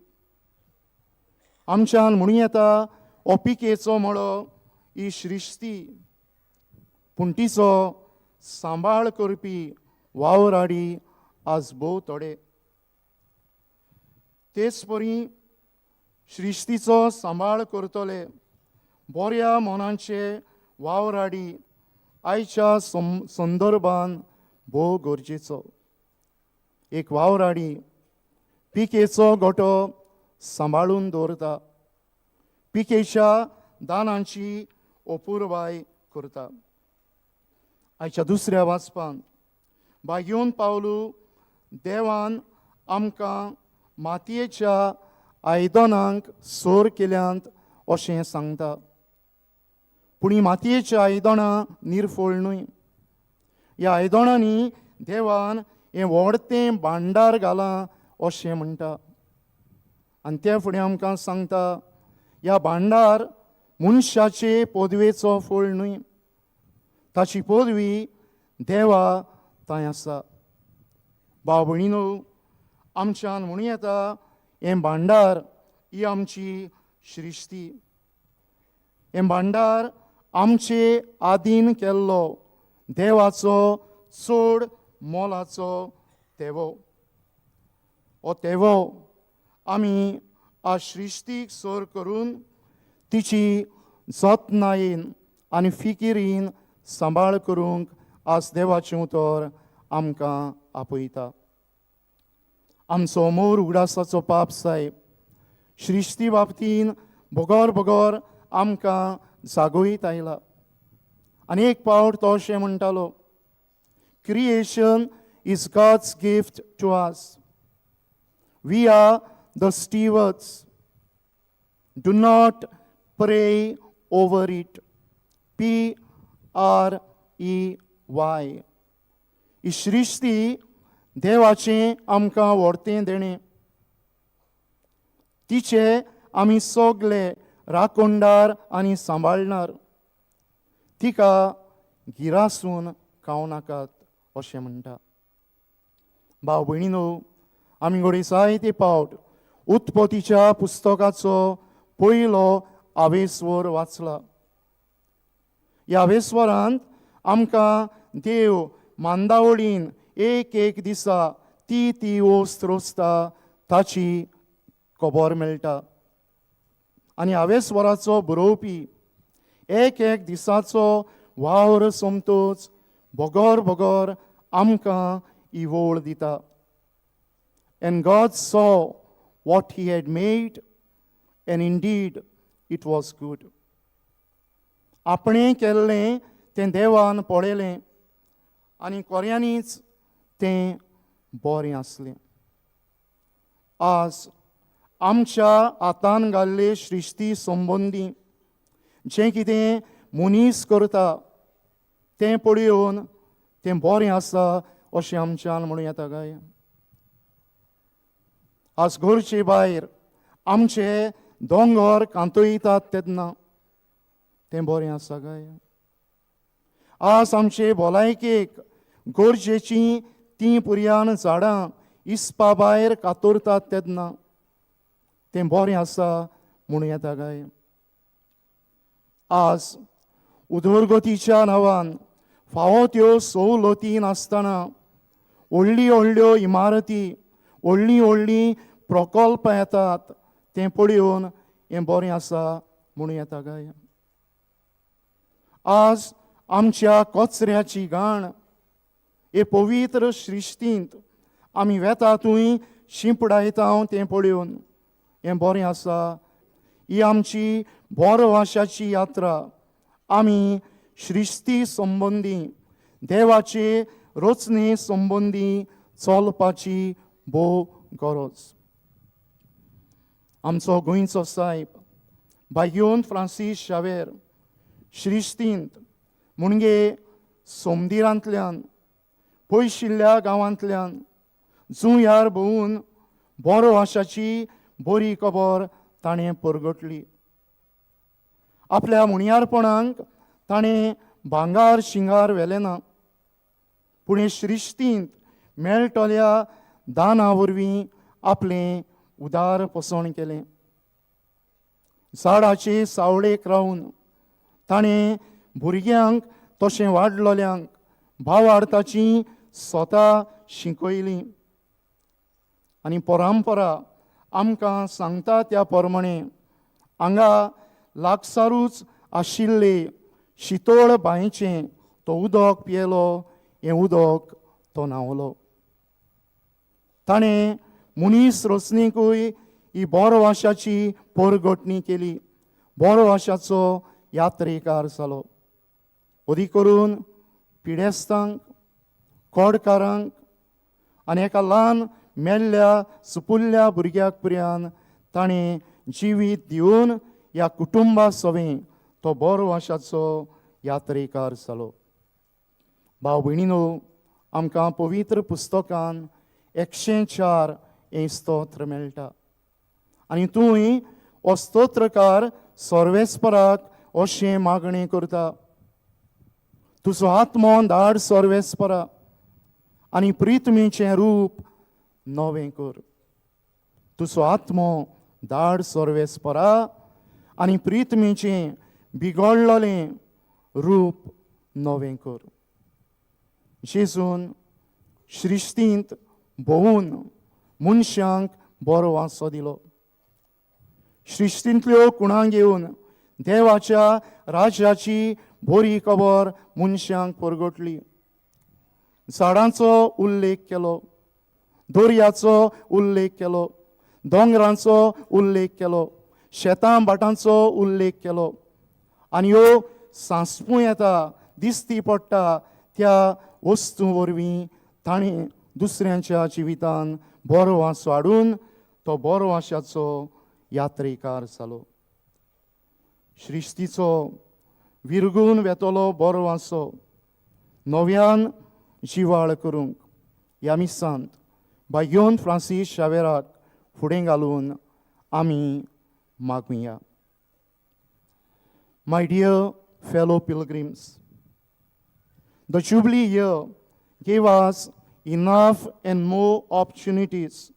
आमच्यान म्हणूं येता हो पिकेचो मळो ही सृश्टी, पूण तिचो सांबाळ करपी वावराडी आज भोव थोडे. तेच परी सृश्टीचो सांबाळ करतले बऱ्या मनाचे वावराडी आयच्या संदर्भान भोव गरजेचो. एक वावराडी पिकेचो गोठो सांबाळून दवरता, पिकेच्या दानांची अपुरबाय करता. आयच्या दुसऱ्या वाचपान बागेवन पावलू देवान आमकां मातयेच्या आयदनांक सोर केल्यांत अशें सांगता. पूण ही मातयेची आयदनां निर्फळ न्हय. ह्या आयदनांनी देवान हें व्हडतें भांडार घालां अशें म्हणटा. आनी त्या फुडें आमकां सांगता ह्या भांडार मनशाचे पदवेचो फळ न्हय, ताची पदवी देवा थंय आसा. भाव भयणीनो, आमच्यान म्हणूं येता हें भांडार ही आमची सृश्टी. हें भांडार आमचे आदीन केल्लो देवाचो चड मोलाचो तेवो. हो तेवो आमी आ सृश्टीक सोर करून तिची जतनायेन आनी फिकिरीन सांबाळ करूंक आज देवाचें उतर आमकां आपयता. आमचो मोर उगडासाचो पाप साहेब सृश्टी बाबतीन बोगोर बोगोर आमकां जागोयत आयला. आनी एक पावट तो अशें म्हणटालो, creation is God's gift to us. We are the stewards. Do not pray over it. PREY. ही सृश्टी देवाचें आमकां व्हडतें देणें. तिचे आमी सगळे राखणदार आनी सांबाळणार. तिका गिरासून खावं नाकात अशें म्हणटा. भाव भयणीनो, आमी घडये जायते पावट उत्पत्तीच्या पुस्तकाचो पयलो आवेस्वर वाचला. ह्या आवेस्वरांत आमकां देव मांदावळीन एक एक दिसा ती वस्त रोसता ताची खबर मेळटा. आनी हांवें स्वराचो बरोवपी एक एक दिसाचो वावर सोमतोच बोगोर बोगोर आमकां ही वोळ दिता. And God saw what he had made, and indeed it was good. आपणें केल्लें तें देवान पळयलें आनी कोऱ्यांनीच तें बरें आसलें. आज आमच्या हातान घाल्ले सृश्टी संबंदी जें कितें मनीस करता तें पळयोवन तें बरें आसा अशें आमच्यान म्हणूं येता काय. आज घरचे भायर आमचे दोंगर कांतयतात तेन्ना तें बरें आसा काय. आज आमचे भलायकेक गरजेचीं तीं पुरयान झाडां इस्पा भायर कातरतात तेन्ना तें बरें आसा म्हणूं येता काय. आज उदरगतीच्या नांवान फावो त्यो सवलती नासतना व्हडली व्हडल्यो इमारती व्हडलीं व्हडलीं प्रकल्प येतात तें पळयोवन हें बरें आसा म्हणूं येता काय. आज आमच्या कचऱ्याची घाण हे पवित्र सृश्टींत आमी वेतातूय शिंपडायता तें पळयोवन हें बरें आसा. ही आमची बोरवाशाची यात्रा आमी सृश्टी संबंदी देवाचे रचने संबंदी चलपाची भोव गरज. आमचो गोंयचो साहेब भाग्योन फ्रांसीस शावेर सृश्टींत म्हणजे सोमदिरांतल्यान पयशिल्ल्या गांवांतल्यान जुंयार भोंवून बोरवाशाची बरी खबर ताणें परगटली. आपल्या मुणयारपणांक ताणें भांगार शिंगार व्हेलें ना, पूण हे सृश्टींत मेळटल्या दाना वरवीं आपलें उदार पसण केलें. झाडाचे सावळेक रावन ताणें भुरग्यांक तशें वाडलोल्यांक भावार्थाचीं स्वता शिकयलीं. आनी परंपरा आमकां सांगता त्या प्रमाणे हांगा लागसारूच आशिल्ले शितोळ बांयचें तो उदक पियेलो, हें उदक तो न्हांवलो. ताणें मनीस रचणेकूय ही बोरवाशाची परगटणी केली, बोरवाशाचो यात्रेकार जालो. अदी करून पिडेस्तांक कोडकारांक आनी एका ल्हान मेल्ल्या सुपुल्ल्या भुरग्याक पर्यान ताणें जिवीत दिवन ह्या कुटुंबा सवें तो बोरवाशाचो यात्रेकार जालो. भाव भयणीनो, आमकां पवित्र पुस्तकान 104 हें स्तोत्र मेळटा आनी तूंय हो स्तोत्रकार सर्वेस्पराक अशें मागणें करता. तुजो आत्मो धाड सर्वेस्परा आनी प्रितमेचें रूप नवें कर. तुजो आत्मो धाड सर्वेस्परा आनी प्रितमेचें बिगडलोलें रूप नवें कर. जेजून सृश्टींत भोंवून मनशांक बरो वांसो दिलो. सृश्टींतल्यो कुणां घेवन देवाच्या राज्याची बरी खबर मनशांक परगटली. झाडांचो उल्लेख केलो, दर्याचो उल्लेख केलो, दोंगरांचो उल्लेख केलो, शेतां भाटांचो उल्लेख केलो आनी ह्यो सांसपू येता दिसती पडटा त्या वस्तू वरवीं ताणें दुसऱ्यांच्या जिवितान बरो वांसो हाडून तो बोरवाशाचो यात्रेकार जालो. सृश्टीचो विरगून वेतलो बरो वांसो नव्यान जिवाळ करूंक ह्या मिसांत भाग्योन फ्रांसीस शावेराक फुडें घालून आमी मागुया. My dear fellow pilgrims, the Jubilee year gave us enough and more opportunities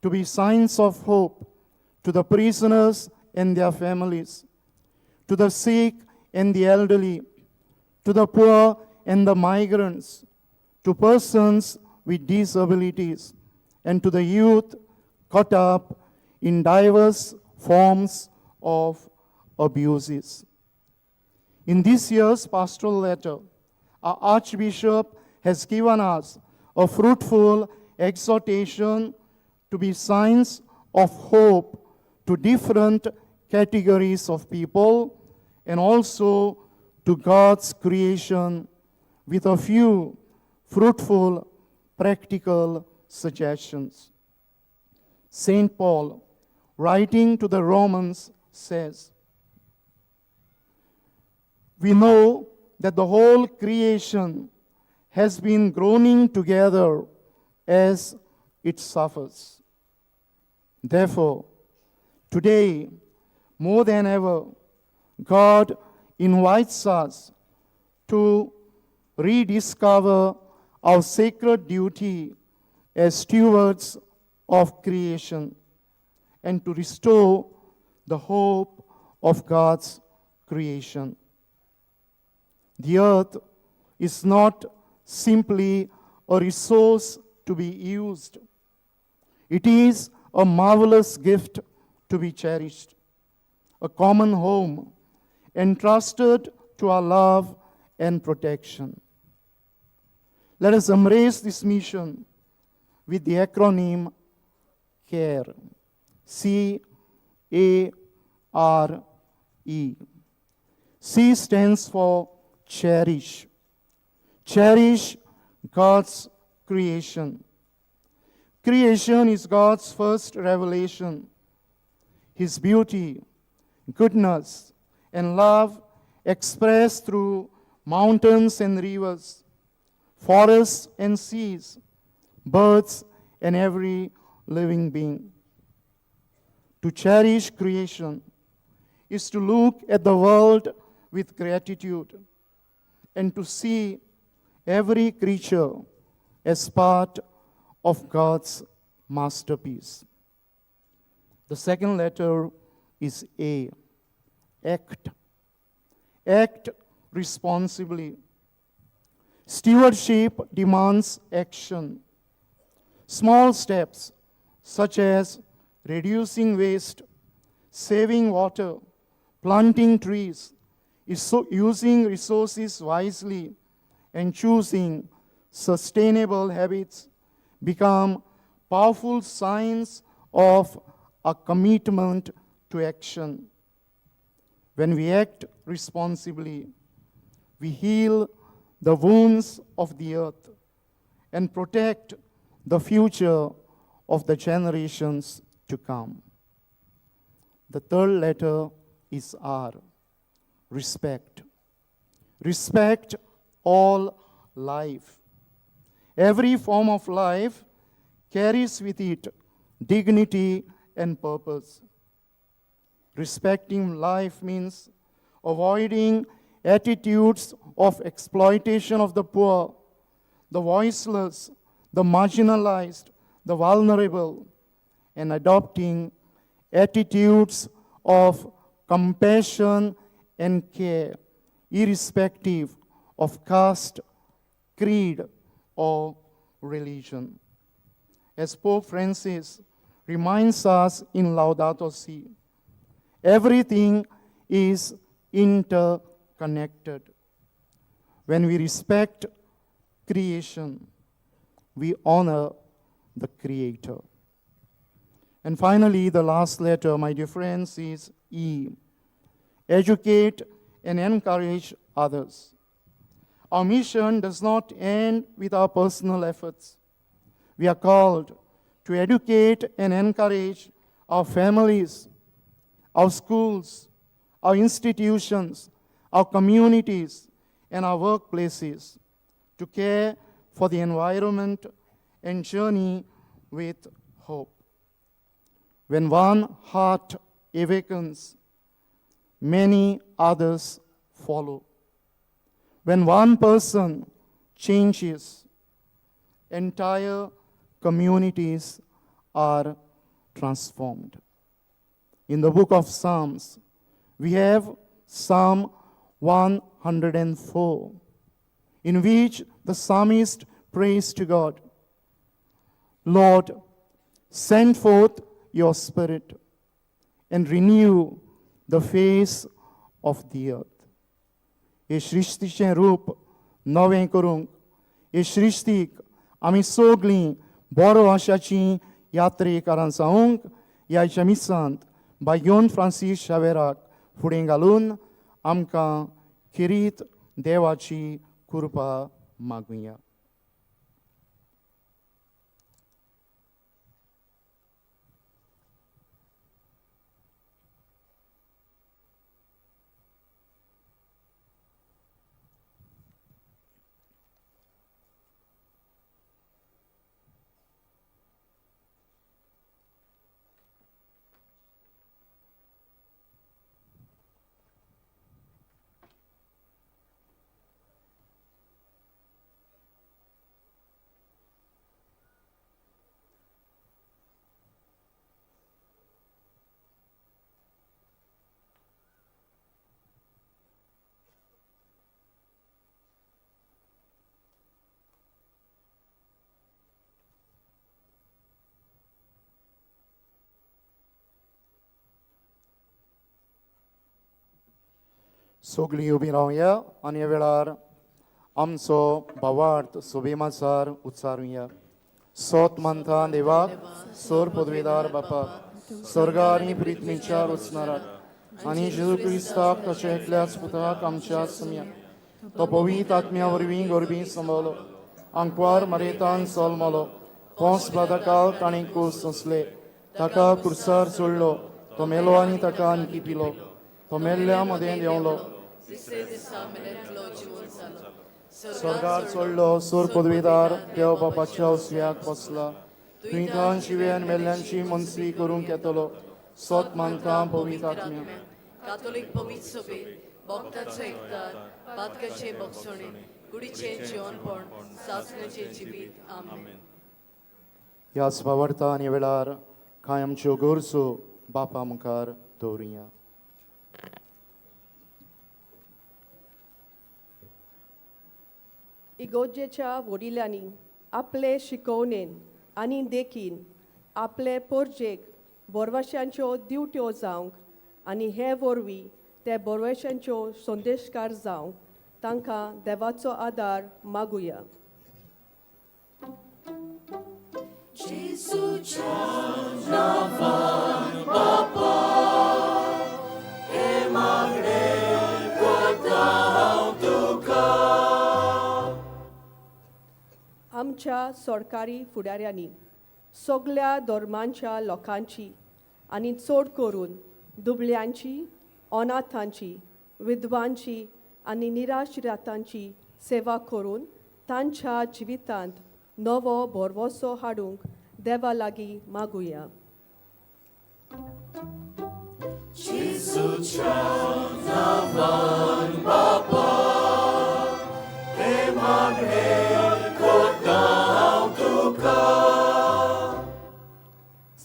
to be signs of hope to the prisoners and their families, to the sick and the elderly, to the poor and the migrants, to persons with disabilities, and to the youth caught up in diverse forms of abuses. In this year's pastoral letter, our Archbishop has given us a fruitful exhortation to be signs of hope to different categories of people and also to God's creation with a few fruitful, practical suggestions. St. Paul, writing to the Romans, says, "We know that the whole creation has been groaning together as it suffers. Therefore, today, more than ever, God invites us to rediscover our sacred duty as stewards of creation and to restore the hope of God's creation. The earth is not simply a resource to be used. It is a marvelous gift to be cherished, a common home entrusted to our love and protection. Let us embrace this mission with the acronym CARE, C-A-R-E. C stands for cherish. Cherish God's creation. Creation is God's first revelation. His beauty, goodness, and love expressed through mountains and rivers, forests and seas, birds and every living being. To cherish creation is to look at the world with gratitude and to see every creature as part of God's masterpiece. The second letter is A, act. Act responsibly. Stewardship demands action. Small steps such as reducing waste, saving water, planting trees, using resources wisely, and choosing sustainable habits become powerful signs of a commitment to action. When we act responsibly, we heal the wounds of the earth and protect the future of the generations to come. The third letter is R, respect. Respect all life. Every form of life carries with it dignity and purpose. Respecting life means avoiding attitudes of exploitation of the poor, the voiceless, the marginalized, the vulnerable, and adopting attitudes of compassion and care, irrespective of caste, creed, or religion. As Pope Francis reminds us in Laudato Si, everything is interconnected. When we respect creation, we honor the Creator. And finally, the last letter, my dear friends, is E. Educate and encourage others. Our mission does not end with our personal efforts. We are called to educate and encourage our families, our schools, our institutions, our communities, and our workplaces to care for the environment and journey with hope. When one heart awakens, many others follow. When one person changes, entire communities are transformed. In the book of Psalms, we have Psalm 104, in which the psalmist prays to God, "Lord, send forth your Spirit and renew the face of the अर्थ. हे सृश्टीचें रूप नवें करूंक, हे सृश्टीक आमी सगळीं बरो आशाची यात्रेकारां जावंक ह्याच्या मिसांत बायोन फ्रांसीस शावेराक फुडें घालून आमकां खिरीत देवाची कृपा मागुया. सगळीं उबीं रावया आनी ह्या वेळार आमचो भावार्थ सोबेमाचार उच्चारुया. सोत मानता देवाक, सोर पदवेदार बापाक, स्वर्गा आनी पृथ्वीच्या रचणाराक आनी जेजू क्रिस्ताक तशें एकल्याच पुताक आमच्या सम्याक तो पवित्र आत्म्या वरवीं गरबी सांबाळलो, आंकवार मरेतान सोलमलो, पोंस बादाकाल ताणें कूस सोंसले, ताका कुर्सार सोडलो, तो मेलो आनी ताका आणकी पिलो, तो मेल्ल्या मदें देंवलो, स्वर्गार चडलो, सोर पदवेदार देव बापाच्या उसव्याक बसला, तुयें शिव्यान मेल्ल्यांची मनसी करूंक येतलो, सोत मानता पवित्र आत्म्या, कातोलीक पवित्र सभे, भक्तांचो एकतार, पातकाचे बक्षणे, कुडीचे जेवणपण, सासण्याचे जिवीत. आमेन. ह्या भावार्था आनी वेळार कांय आमच्यो गरजो बापा मुखार दवरुया. इगोजेच्या वडिलांनी आपले शिकवणेन आनी देखीन आपले पोरजेक बोरवाश्यांच्यो दिवट्यो जावंक आनी हे वरवीं ते बोरवाश्यांच्यो संदेशकार जावंक तांकां देवाचो आदार मागुया. आमच्या सरकारी फुडाऱ्यांनी सगळ्या धर्मांच्या लोकांची आनी चड करून दुबळ्यांची, अनाथांची, विधवांची आनी निराश्रितांची सेवा करून तांच्या जिवितांत नवो भरवोसो हाडूंक देवा लागीं मागुया.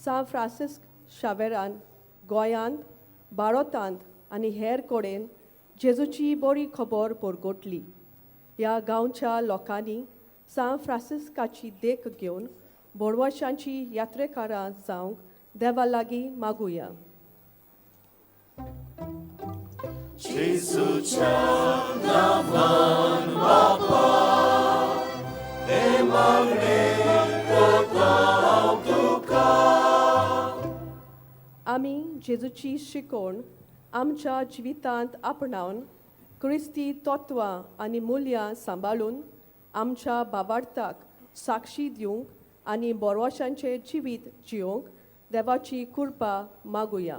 सान फ्रांसिस्क शावेरान गोंयांत, भारतांत आनी हेर कडेन जेजूची बरी खबर परगटली. ह्या गांवच्या लोकांनी सान फ्रांसिस्काची देख घेवन बोरवाशांची यात्रेकारां जावंक देवा लागीं मागुया. आमी जेजूची शिकवण आमच्या जिवितांत आपणावन क्रिस्ती तत्वां आनी मुल्यां सांबाळून आमच्या भावार्थाक साक्षी दिवंक आनी बोरवाशांचें जिवीत जिवंक देवाची कृपा मागुया.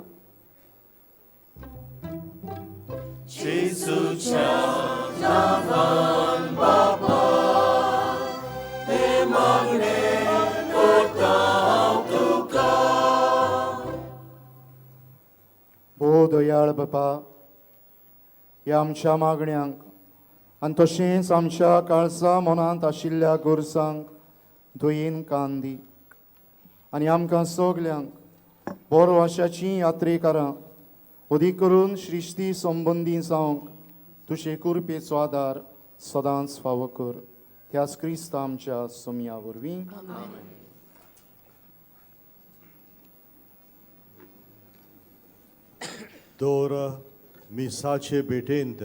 ओ दयाळ बापा, ह्या आमच्या मागण्यांक आनी तशेंच आमच्या काळजा मनांत आशिल्ल्या गरजांक दयेन कान दी आनी आमकां सगल्यांक बोरवाशाची यात्रेकारां अदीक करून सृश्टी संबंदी जावंक तुजे कृपेचो आदार सदांच फावो कर. त्याच क्रिस्त आमच्या सोम्या वरवीं. दर मिसाचे भेटेंत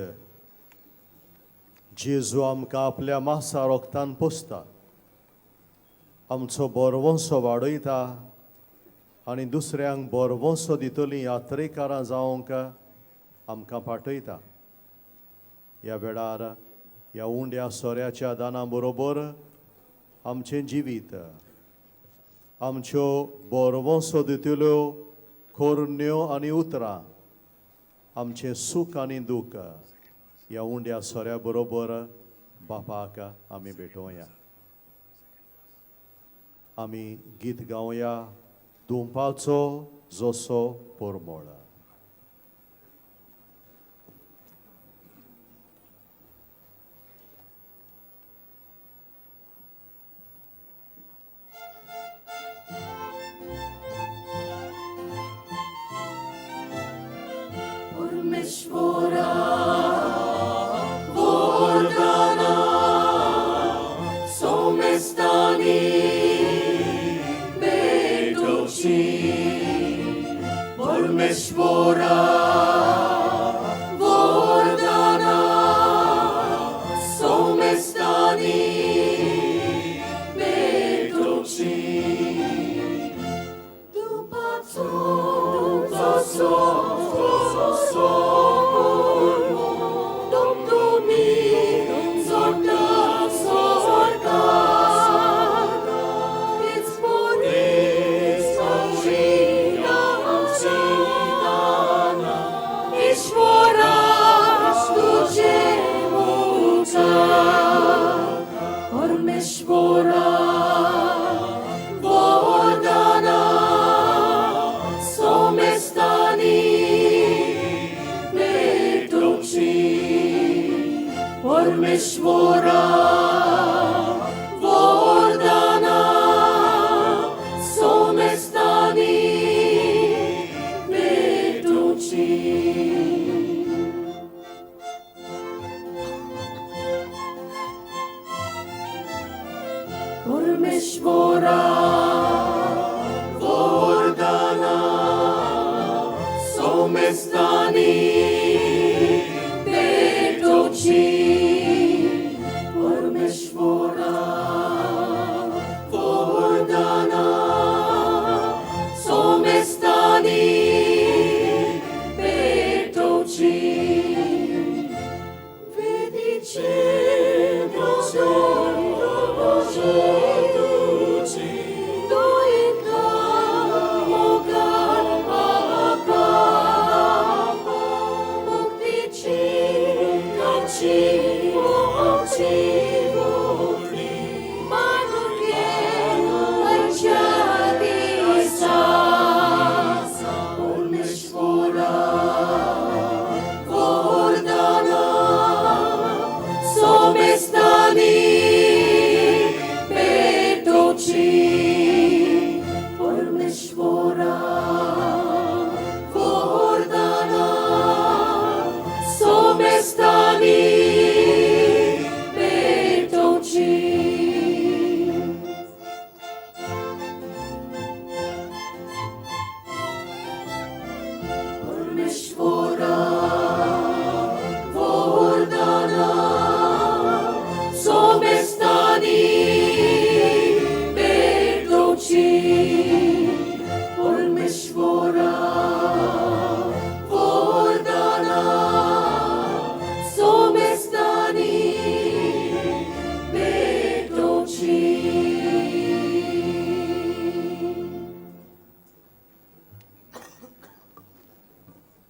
जेजू आमकां आपल्या मासा रोगतान पोसता, आमचो बरवंसो वाडयता आनी दुसऱ्यांक बरवंसो दितलीं यात्रेकारां जावंक आमकां पाठयता. ह्या वेळार ह्या उंड्या सोऱ्याच्या दाना बरोबर आमचें जिवीत, आमच्यो बरवंसो दितल्यो खोर्न्यो आनी उतरां, आमचें सूख आनी दूख ह्या उंड्या सोऱ्या बरोबर बापाक आमी भेटोवया. आमी गीत गावया, दुंपाचो जसो परमळ.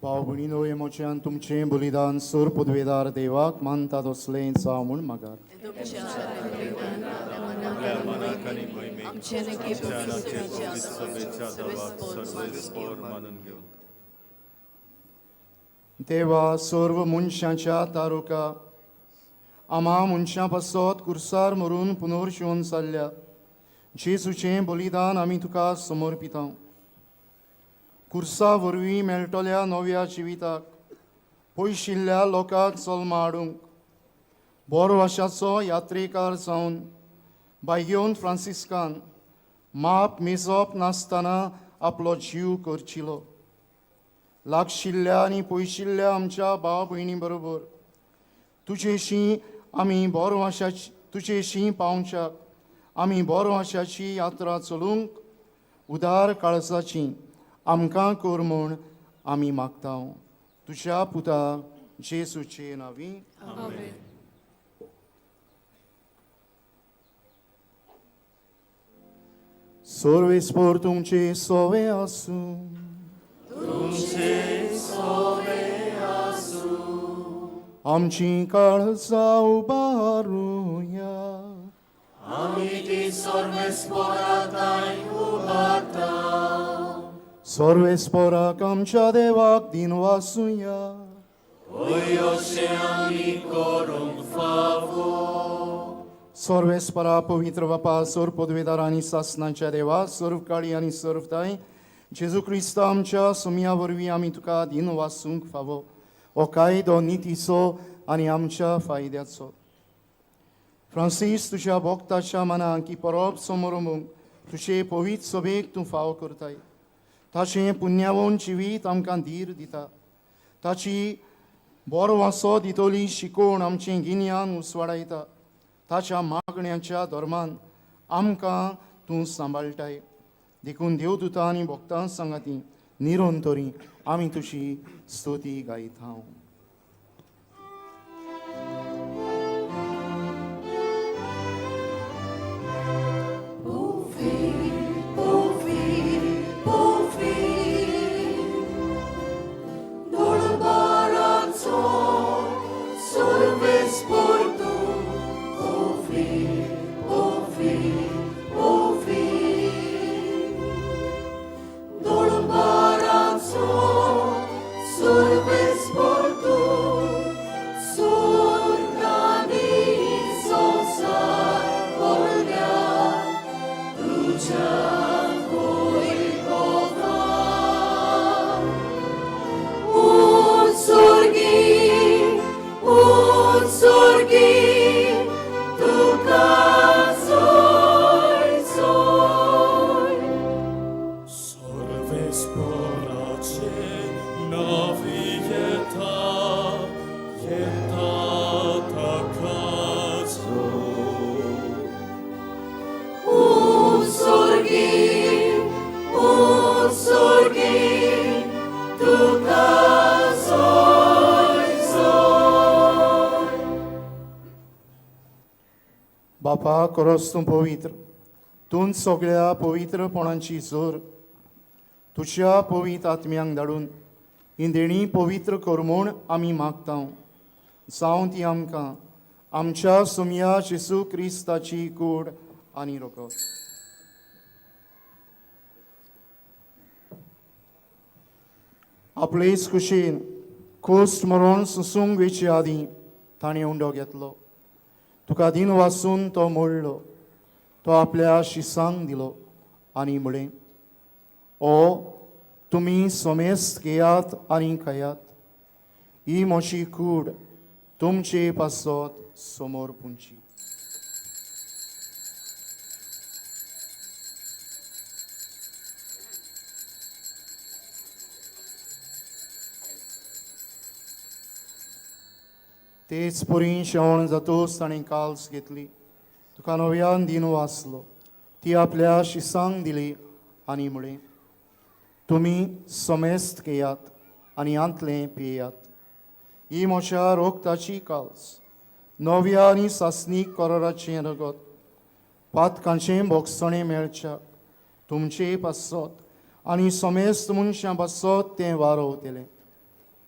भाव भयणीनो, हे मोच्यान तुमचें बलिदान सर पदवेदार देवाक मानतात असलें जावं म्हूण मागात. देवा, सर्व मनशांच्या तारुका आम्हा मनशां पासत कुर्सार मरून पुनर्शिवन जाल्ल्या जेजूचें बलिदान आमी तुका समर्पिता. कुर्सा वरवीं मेळटल्या नव्या जिविताक पयशिल्ल्या लोकांक जल्मा हाडूंक बोरवाशाचो यात्रेकार जावन बायगेवन फ्रांसिस्कान माप मेजप नासतना आपलो जीव करचिलो. लागशिल्ल्या आनी पयशिल्ल्या आमच्या भाव भयणी बरोबर तुजेशी आमी तुजेशी पावच्याक आमी बरो आशाची यात्रा चलूंक उदार काळजाची आमकां कर म्हूण आमी मागता तुज्या पुता जेजूचे नांवी सर्वेस्पर तुमचे सोवे आसूं आमची काळजां उबारुया सर्वेस्पराक आमच्या देवाक दिन वासुया सर्वेस्परा पवित्र बापा सर्व पदवेदार आनी सासनाच्या देवा सर्व काळी आनी सर्व ताई जेजू क्रिस्त आमच्या सुमया वरवीं आमी तुका दिन वासूंक फावो हो कायदो नितीचो आनी आमच्या फायद्याचो फ्रांसीस तुज्या भोगताच्या मनाक की परब समोरमूंक तुजे पवित्र सभेक तूं फाव करताय ताचें पुण्यावून जिवीत आमकां धीर दिता ताची बरो वासो दितोली शिकोवण आमचें गिन्यान उसवाडायता ताच्या मागण्याच्या धर्मान आमकां तूं सांबाळटाय देखून देवदूतां आनी भक्तां सांगाती निरंतरी आमी तुजी स्तुती गायता बापा खरोच तूं पवित्र तूं सगळ्या पवित्रपणाची जोर तुज्या पवित्र आत्म्यांक धाडून ही देणी पवित्र कर म्हूण आमी मागता जावं ती आमकां आमच्या सुमया जेजू क्रिस्ताची कूड आनी रोगत आपलेच कुशीन खोस्ट मरोन सुसूंक वेचे आदीं ताणें उंडो घेतलो तुका दिन वासून तो मोडलो तो आपल्या शिसांक दिलो आनी म्हळें ओ तुमी सोमेस्त घेयात आनी खायात ही म्हजी कूड तुमचे पासत समोर पुंची तेच पुरी शेवण जातोच ताणें काल्स घेतली तुका नव्यान दिन वाचलो ती आपल्या शिसांक दिली आनी म्हळें तुमी सोमेस्त घेयात आनी आंतलें पियेयात ही म्हज्या रोगताची काल्स नव्या आनी सासनीक कराराचें रगत पातकांचें भोगसणें मेळच्या तुमचे पासत आनी सोमेस्त मनशां पासत तें वारोवतलें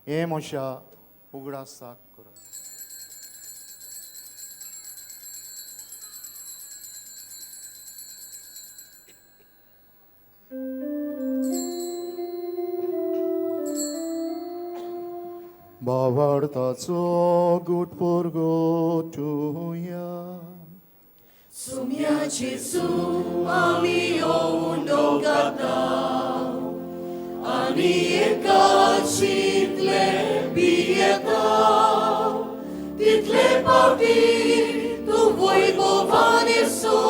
हें म्हज्या उगडासाक करात बावार्थाचो गुटपूर गोठुया सुम्या जेजू आमी हो उंडो घाता आनी एकाचीतले बियेता तितले पावटी तूं वैभवान येसो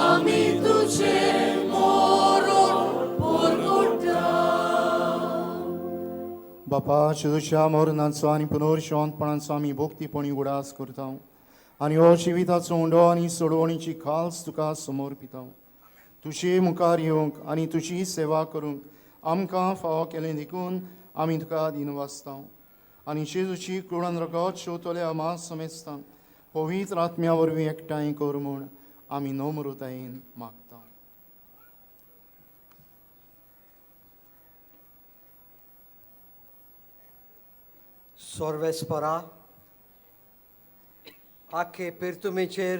आमी तुजे मोरोन परगोडटा बापा तुझ्या मरणाचो आनी पुनर्शोंतपणाचो आमी भोक्तीपणी उडास करता आनी हो जिविताचो उंडो आनी सोडवणीची खाल्स तुका समर्पिता तुजे मुखार येवंक आनी तुजी सेवा करूंक आमकां फावो केलें देखून आमी तुका दिनवासता आनी जेजूची क्रोडान रगत शेवतले आमा समेस्तां पवित्र आत्म्या वरवीं एकठांय कर म्हूण आमी नम्रतायेन मागता. सोर्वेस्परा आखे पिर्तुमेचेर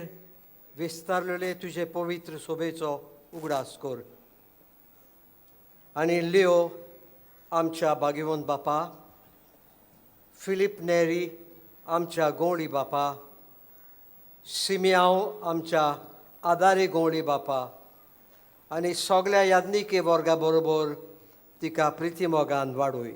विस्तारलेले तुजे पवित्र सोबेचो उगडास कर आनी लिओ आमच्या भाग्यवंत बापा, फिलीप नेरी आमच्या गोंवळी बापा, सिमियांव आमच्या आदारी गोंवळी बापा आनी सगळ्या यादनिके वर्गा बरोबर तिका प्रिती मोगान वाडूय.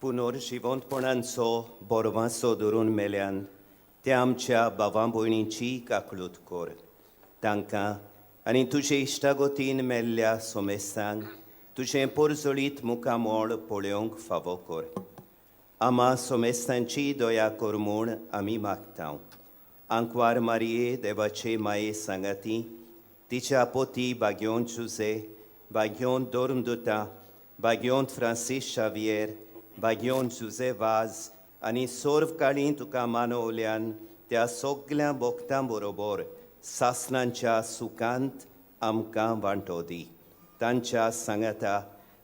पुनर्जिवंतपणांचो बोरवांसो धरून मेल्यान त्या आमच्या भावां भयणींची काकळूत कर. तांकां आनी तुजे इश्टागोतीन मेल्ल्या सोमेस्तांक तुजें पोरजोळीत मुखामोळ पळोवंक फावो कर. आमा सोमेस्तांची दया कर म्हूण आमी मागता. आंकवार मारये देवाचे माये सांगाती, तिच्या पोती भाग्योन जुजे, भाग्योन दोर्मदुता, भाग्योन फ्रांसीस शावियर, भाग्योन जुजे वाज आनी सोर्व काळी तुका मानवल्यान त्या सगळ्या भोगतां बरोबर सासणांच्या सुखांत आमकां वांटो दी. तांच्या सांगाता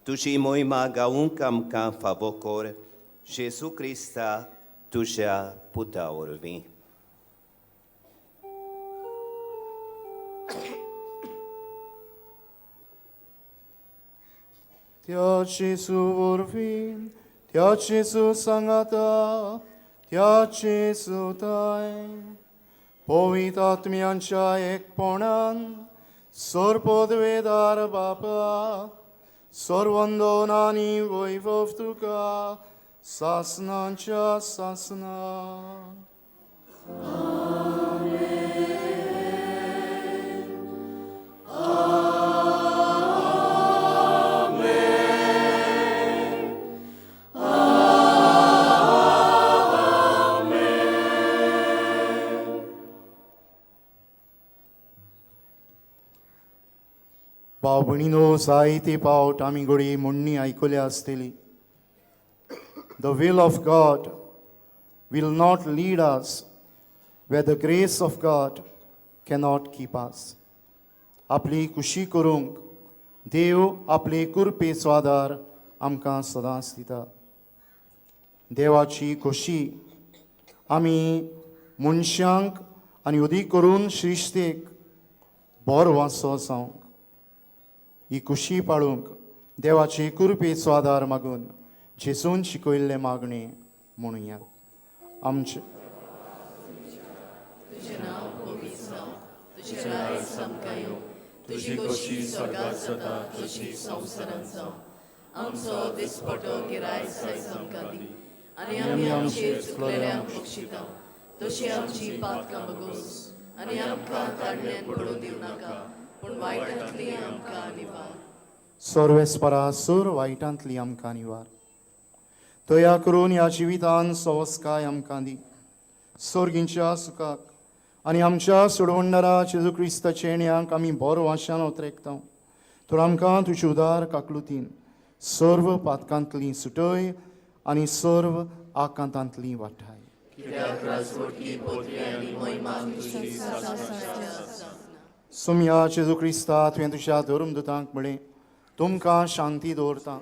तुजी मोहिमा गावूंक आमकां फावो कर. जेजू क्रिस्ता तुज्या पुता वरवीं. त्या जेजू वरवीं त्या जेजू सांगाता त्या जेजूताय पवित्र आत्म्यांच्या एकपणान सोरपदवेदार बापा सोरवंदन आनी वैभव तुका सासनांच्या सासना. भाव भयणीनो, जायते पावट आमी घडी म्हणणी आयकल्या आसतली. The will of God will not lead us where the grace of God cannot keep us. आपली खुशी करूंक देव आपले कृपेचो आदार आमकां सदांच दिता. देवाची खोशी आमी मनशांक आनी उदीक करून श्रिश्तेक बरो वांसो जावंक ही खुशी पाळूंक देवाचे कृपेचो आदार मागून जेजून शिकयल्ले मागणे म्हणुया. आमचे तुजी खोशी स्वर्गात जाता तशी संवसारांत जावं. आमचो दिसपटो गिराय सायज आमकां दी आनी आमी आमचेर चुकलेल्यांक बक्षिता. तशी आमची पातकां बगोस आनी आमकां ताडण्यान पडूं दिवं नाका, पूण वायटांतली आमकां निवार. सर्वेस्परा सूर वायटांतली आमकां निवार. दया करून ह्या जिवितान सवस्काय आमकां दी. सर्गींच्या सुखाक आनी आमच्या सोडवंडरा जेजू क्रिस्ताचे येण्याक आमी बरो आशान ओतरेकता. तर आमकां तुजी उदार काकलुतीन सर्व पातकांतली सुटय आनी सर्व आकांतांतली वाठाय. कित्याक राजवटी पोतरी आनी महिमा तुजी सासणाच्या. सुम्या जेजू क्रिस्ता तुवें तुज्या धर्मदुतांक म्हळें, तुमकां शांती दवरता,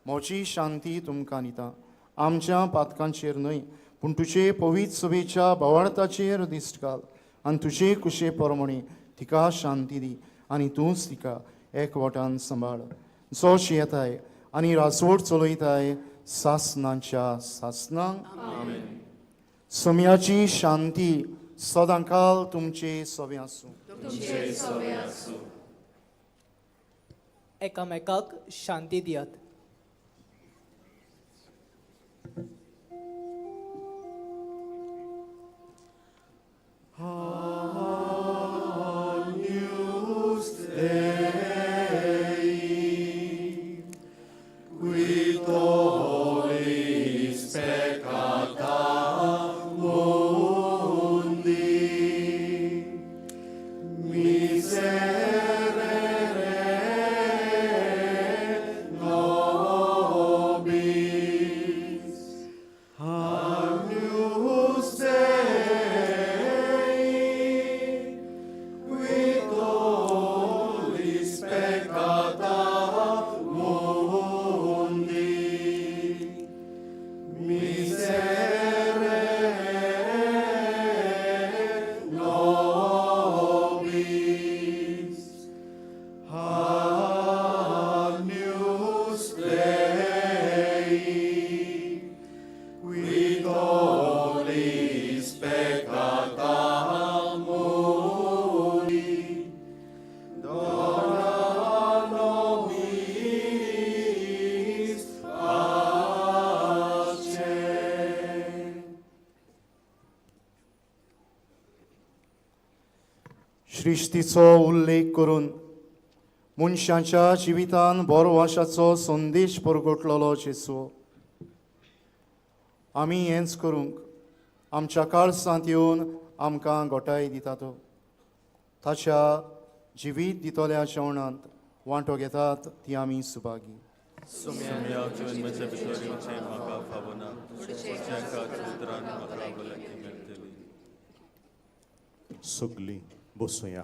म्हजी शांती तुमकां दिता. आमच्या पातकांचेर न्हय, पूण तुजे पवित्र सभेच्या भवार्थाचेर दिश्ट घाल आनी तुजे कुशे प्रमाणे तिका शांती दी आनी तूंच तिका एकवटान सांबाळ. जोशी येताय आनी राजवट चलयताय सासणांच्या सासणांक. सुम्याची शांती सदांकाल तुमचे सवे आसूं. एकामेकाक शांती दियात. Agnus Dei ख्रिस्तीचो उल्लेख करून मनशांच्या जिवितान बरो वाशाचो संदेश परगटलेलो जेसू, आमी हेंच करूंक आमच्या काळसांत येवन आमकां घोटाय दितात. ताच्या जिवीत दितल्या जेवणांत वांटो घेतात ती आमी सुभागी. सगलीं बसूया.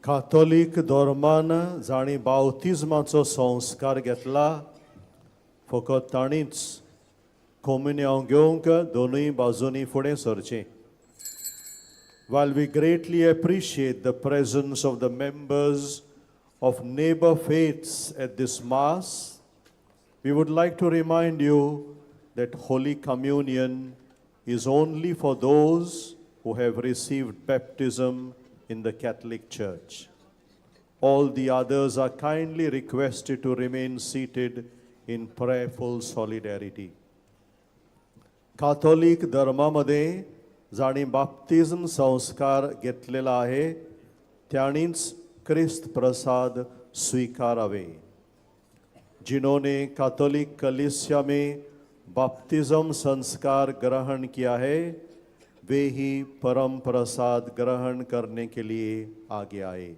कातोलीक धर्मान जाणी बावतिजमाचो संस्कार घेतला, फकत ताणीच कम्युनियन घेवंक दोनूय बाजूंनी फुडें सरचें. While we greatly appreciate the presence of the members of neighbor faiths at this Mass, we would like to remind you that Holy Communion is only for those who have received baptism in the Catholic Church. All the others are kindly requested to remain seated in prayerful solidarity. Catholic धर्मामध्ये जाणी बाप्तिझम संस्कार घेतलेला आहे त्यानीच ख्रिस्त प्रसाद स्वीकारावे. जिन्होंने Catholic कलीसिया में बाप्तिज्म संस्कार ग्रहण किया है वे ही परम प्रसाद ग्रहण करने के लिए आगे आए.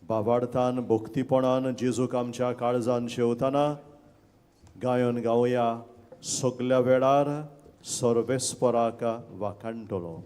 बावार्थान भक्तीपणान जेजूक आमच्या काळजान शेवताना गायन गावया सगल्या वेळार सर्वेस्पराक वाखाणटलो.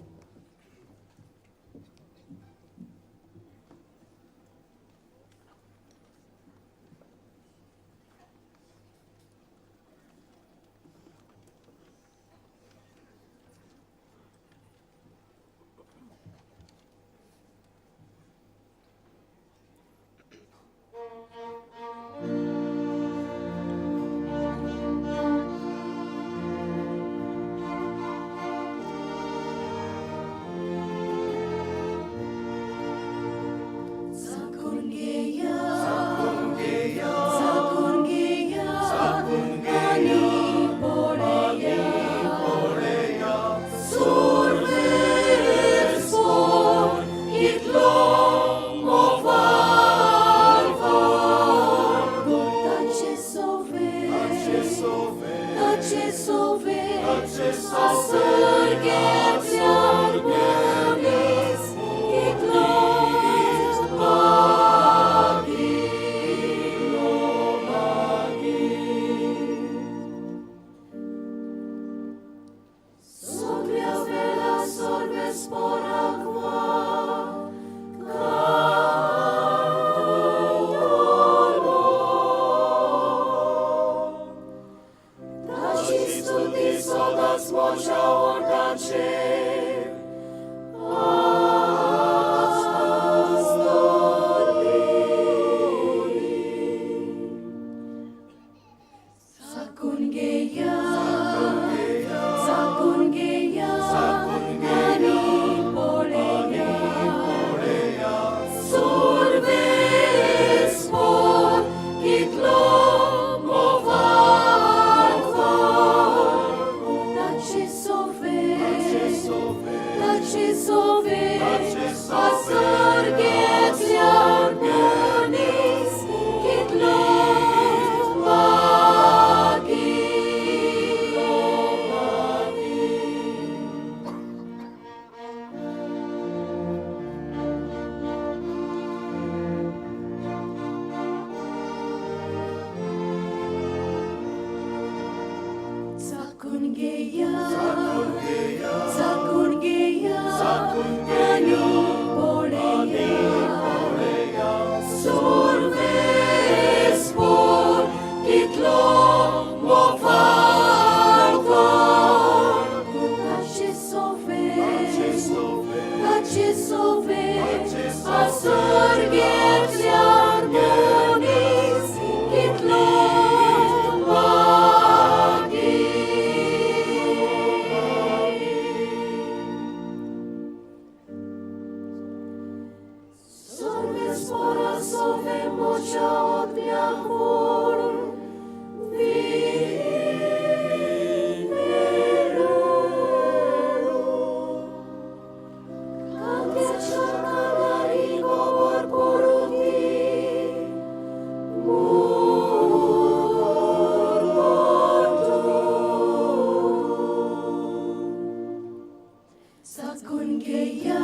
साकून घेया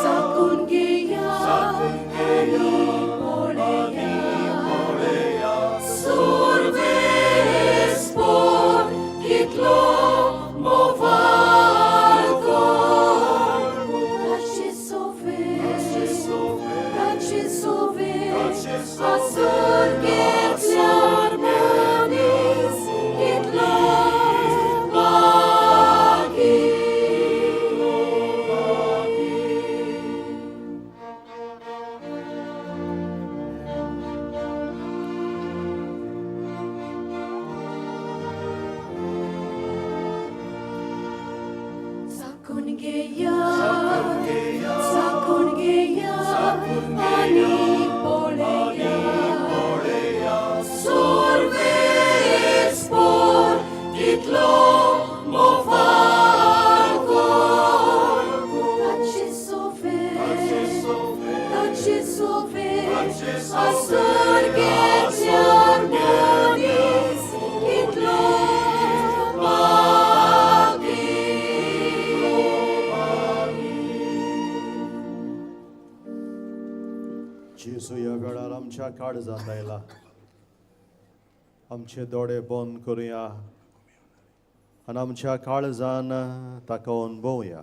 साकून घेया आनी पळया सुरवेस por कितलो मोवाल Daci sove Asur getlar manis Kitlo bagi Sakun geya ani poleya Surves por kitlo movalko Daci sove Asur getlar manis Kitlo bagi जेजू ह्या वेळार आमच्या काळजांत आयला आमचे दोळे बंद करुया आनी आमच्या काळजान ताका अनुभवया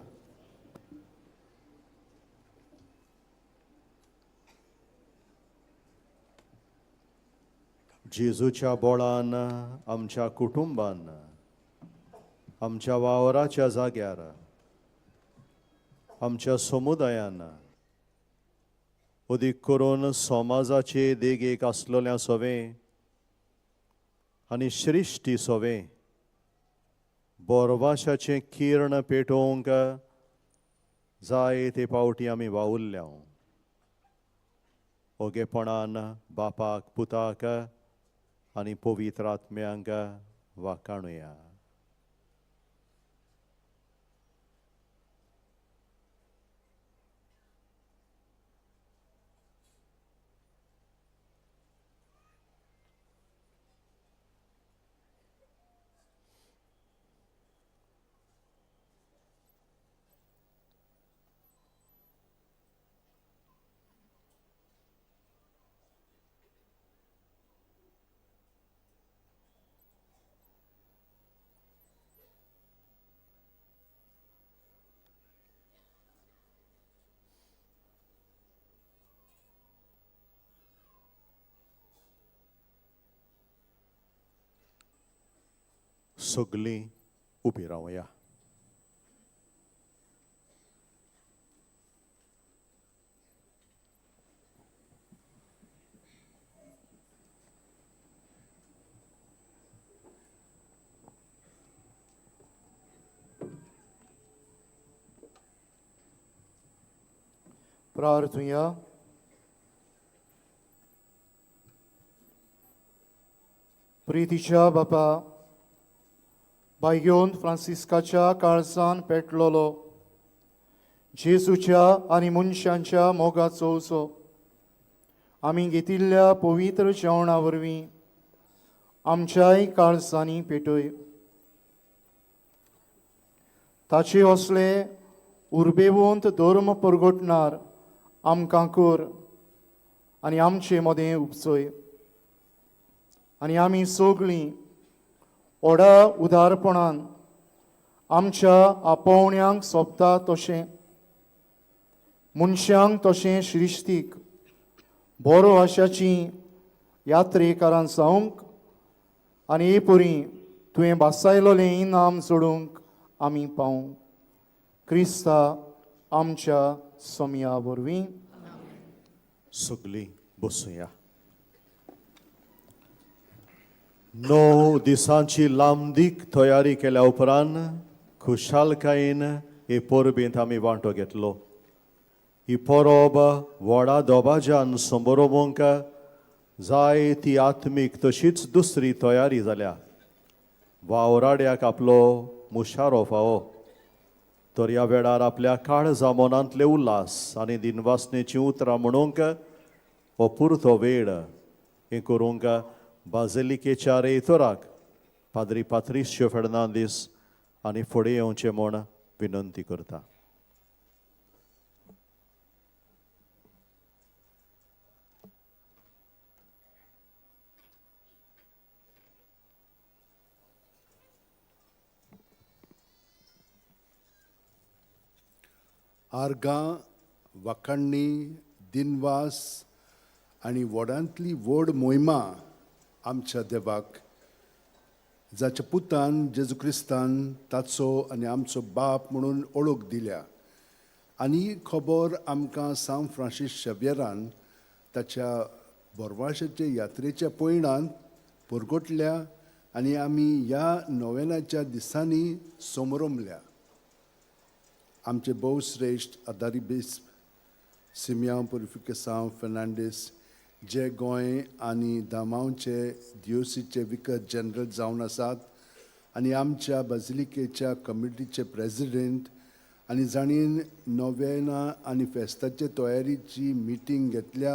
जेजूच्या बोळान आमच्या कुटुंबान आमच्या वावराच्या जाग्यार आमच्या समुदायान अदीक करून समाजाचे देगेक आसलोल्या सोवें आनी श्रिश्टी सोवें बोरवाशाचें किर्ण पेटोवंक जाय ते पावटी आमी वावुरल्या ओगेपणान बापाक पुताक आनी पवित्र आत्म्यांक वाखाणुया सगळीं उबी रावया प्रार्थुया प्रितीच्या बापा बायगेवन फ्रांसिस्काच्या काळजान पेटलोलो जेजूच्या आनी मनशांच्या मोगाचो उत्सव आमी घेतिल्ल्या पवित्र जेवणा वरवीं आमच्याय काळजांनी पेटय ताचे असले उर्बेवंत धर्म परगटणार आमकां कर आनी आमचे मदें उपचय आनी आमी सगळीं ओडा उदारपणान आमच्या आपोवण्यांक सोबता तशें मनशांक तशें श्रिश्तीक बरो आशाची यात्रेकारां जावंक आनी हे परी तुवें बासायलोलें इनाम सोडूंक आमी पावूं क्रिस्ता आमच्या सोम्या वरवीं सगळीं बसूया 9 दिसांची लांबदीक तयारी केल्या उपरांत खुशालकायेन हे परबेंत आमी वांटो घेतलो ही परब व्हडा दोबाज्यान संबरोवंक जाय ती आत्मीक तशीच दुसरी तयारी जाल्या वावराड्याक आपलो मुशारो फावो तर ह्या वेळार आपल्या काळजा मनांतले उल्हास आनी दिनवासनेची उतरां म्हणूंक अपुरतो वेळ हे करूंक बाझिलिकेच्या रेतोराक पाद्री पात्रिश्यो फेर्नांदीस आनी फुडें येवचें म्हूण विनंती करता. आर्गां वाखाणणी दिनवास आनी व्हडांतली व्हड मोहिमा आमच्या देवाक जाच्या पुतान जेजू क्रिस्तान ताचो आनी आमचो बाप म्हणून ओळख दिल्या आनी खबर आमकां सांव फ्रांसीस शेवेरान ताच्या बोरवाशाचे यात्रेच्या पयणांत पुरगोटल्या आनी आमी ह्या नोवेनाच्या दिसांनी सोमरमल्या. आमचे भोवश्रेश्ठ आदारी बिस्प सिमियांव पुरिफिकेसांव फेर्नांडीस जे गोंय आनी दामांवचे दियोसीचे विकर जनरल जावन आसात आनी आमच्या बाजिलिकेच्या कमिटीचे प्रेसिडेंट आनी जाणीन नोवेना आनी फेस्ताचे तयारीची मिटींग घेतल्या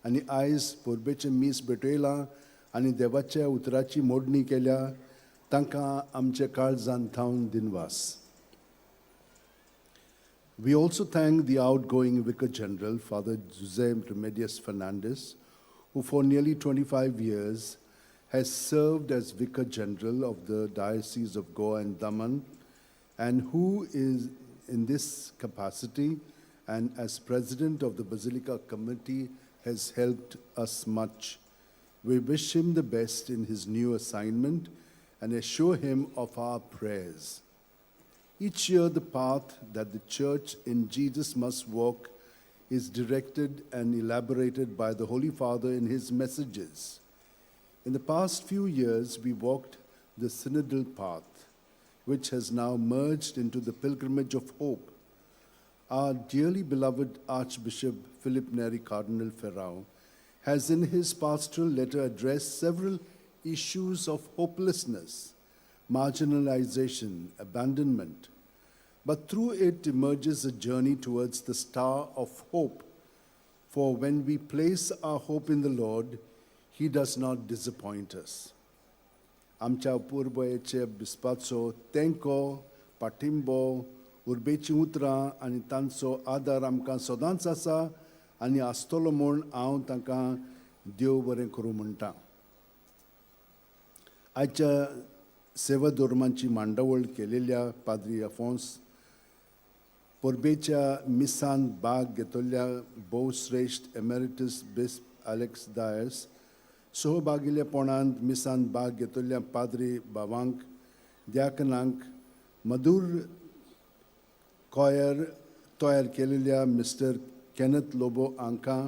आनी आयज पुर्बेचे मीस भेटयलां आनी देवाच्या उतराची मोडणी केल्या तांकां आमचे काळजांत थावन दिनवास. We also thank the outgoing Vicar General, Father Jose Remedios Fernandez, who for nearly 25 years has served as Vicar General of the Diocese of Goa and Daman, and who is in this capacity and as President of the Basilica Committee has helped us much. We wish him the best in his new assignment and assure him of our prayers. Each year, the path that the Church in Jesus must walk is directed and elaborated by the Holy Father in his messages. In the past few years, we walked the synodal path, which has now merged into the pilgrimage of hope. Our dearly beloved Archbishop Philip Neri Cardinal Ferrao has in his pastoral letter addressed several issues of hopelessness, marginalization, abandonment. But through it emerges a journey towards the star of hope. For when we place our hope in the Lord, He does not disappoint us. आमच्या पुर्बयेचे बिस्पाचो तेंको, पाठिंबो, उर्बेची उतरां आनी तांचो आदार आमकां सदांच आसा आनी आसतलो म्हूण हांव तांकां देव बरें करूं म्हणटा. आयच्या सेवा धोरमांची मांडावळ केलेल्या पाद्री अफोन्स, पुर्बेच्या मिसांत भाग घेतल्या भोवश्रेश्ठ एमेरिटस बिस्प अलेक्स दायस, सहभागिलेपणांत मिसांत भाग घेतल्या पाद्री भावांक, दियाकनांक, मधुर कॉयर तयार केलेल्या मिस्टर केनथ लोबो हांकां,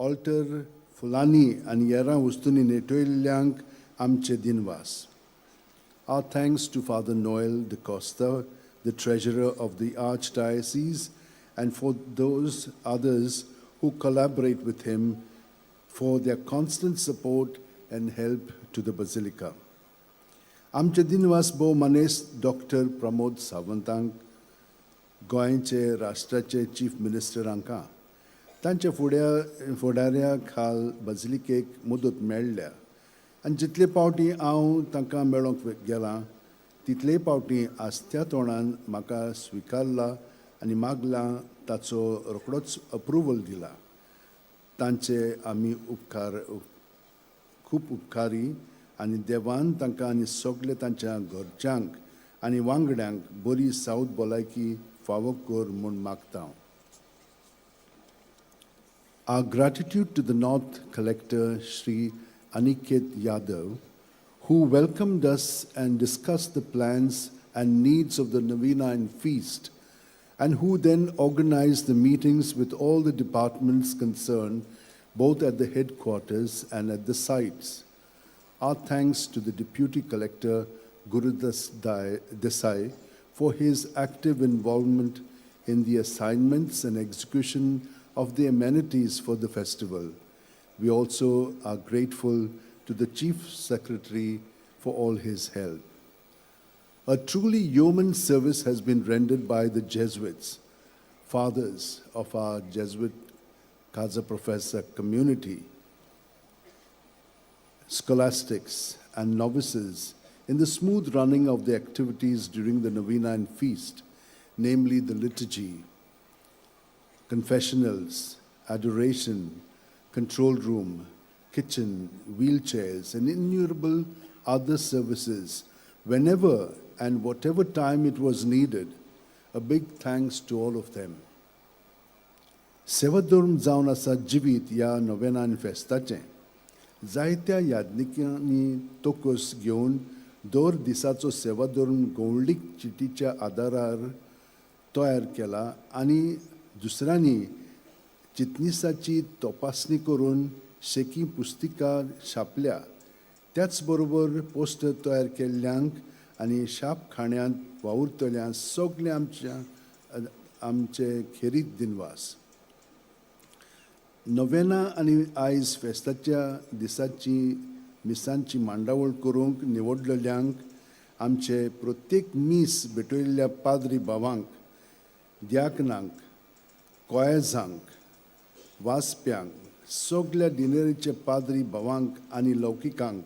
ऑल्टर फुलांनी आनी हेरां वस्तूंनी नेटयल्ल्यांक आमचे दिनवास. Our thanks to Father Noel de Costa, the treasurer of the Archdiocese, and for those others who collaborate with him for their constant support and help to the Basilica. आमचे दिनवास भोव मनेस doctor Pramod सावंतांक, गोंयचे राष्ट्राचे chief minister हांकां, तांच्या फुडाऱ्या खाल बाजिलिकेक मुदत मेळ्ळ्या आनी जितले फावटी हांव तांकां मेळोंक गेलां तितले फावटी आस्त्या तोंडान म्हाका स्विकारला आनी मागलां ताचो रोखडोच अप्रुवल दिला. तांचे आमी खूब उपकारी आनी देवान तांकां आनी सगळे तांच्या घरच्यांक आनी वांगड्यांक बरी सावध भलायकी फावो कर म्हूण मागता. Our gratitude to the North Collector, Sri Aniket Yadav, who welcomed us and discussed the plans and needs of the Novena and Feast, and who then organized the meetings with all the departments concerned, both at the headquarters and at the sites. Our thanks to the Deputy Collector, Gurudas Desai, for his active involvement in the assignments and execution of the amenities for the festival. We also are grateful to the Chief Secretary for all his help. A truly yeoman service has been rendered by the Jesuits, fathers of our Jesuit Casa Professor community, scholastics and novices in the smooth running of the activities during the Novena and Feast, namely the liturgy, confessionals, adoration, control room, kitchen, wheelchairs, and innumerable other services whenever and whatever time it was needed. A big thanks to all of them. सेवाधर्म जावन आसा जिवीत ह्या नोवेनान फेस्ताचें जायत्या यादनिकांनी तोकूस घेवन दर दिसाचो सेवाधर्म गौळीक चिटीच्या आदारार तयार केला आनी दुसऱ्यांनी चिटनिसाची तपासणी करून शेकी पुस्तिका छापल्या. त्याच बरोबर पोस्टर तयार केल्ल्यांक आनी छापखान्यांत वावुरतल्यांक सगळे आमचे खेरीत दिनवास. नोवेना आनी आयज फेस्ताच्या दिसाची मिसांची मांडावळ करूंक निवडलेल्यांक आमचे प्रत्येक मीस भेटयल्ल्या पाद्री भावांक, दियाकनांक, कोयेजांक, वाचप्यांक, सगळ्या डिनरीचे पाद्री भावांक आनी लौकिकांक,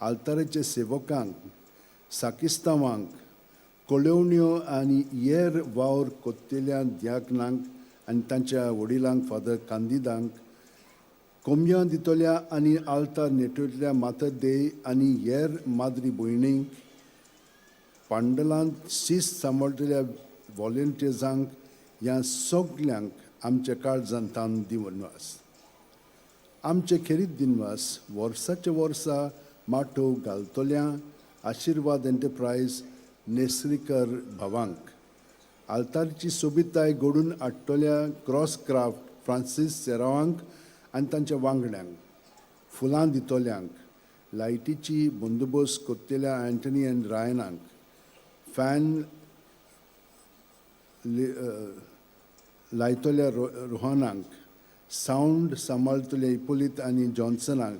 आल्ताराचे सेवकांक, साकिस्तावांक, कोळेवण्यो आनी हेर वावर कोत्तेल्या दियाकनांक आनी तांच्या वडिलांक फादर कांदिदांक, कोंबयां दितोल्या आनी आल्तार नेटयल्ल्या मातर देय आनी हेर माद्री भयणींक, पांडलांत शिस्त सांबाळटल्या व्हॉलंटियर्सांक ह्या सगळ्यांक आमच्या काळजांतान दिवनवास. आमचे खेरीत दिनवास वर्साच्या वर्सा माटो घालतल्या आशिर्वाद एंटरप्रायज नेसरीकर भावांक, आल्तारची सोबिताय घडून हाडटल्या क्रॉस क्राफ्ट फ्रांसीस सेरावांक आनी तांच्या वांगड्यांक, फुलां दितोल्यांक, लायटीची बंदोबस्त कोत्तेल्या अँटनी एंड रायनांक, फॅन लायतोल्या रोहनांक, सावंड सांबाळतल्या इपोलीत आनी जॉन्सनाक,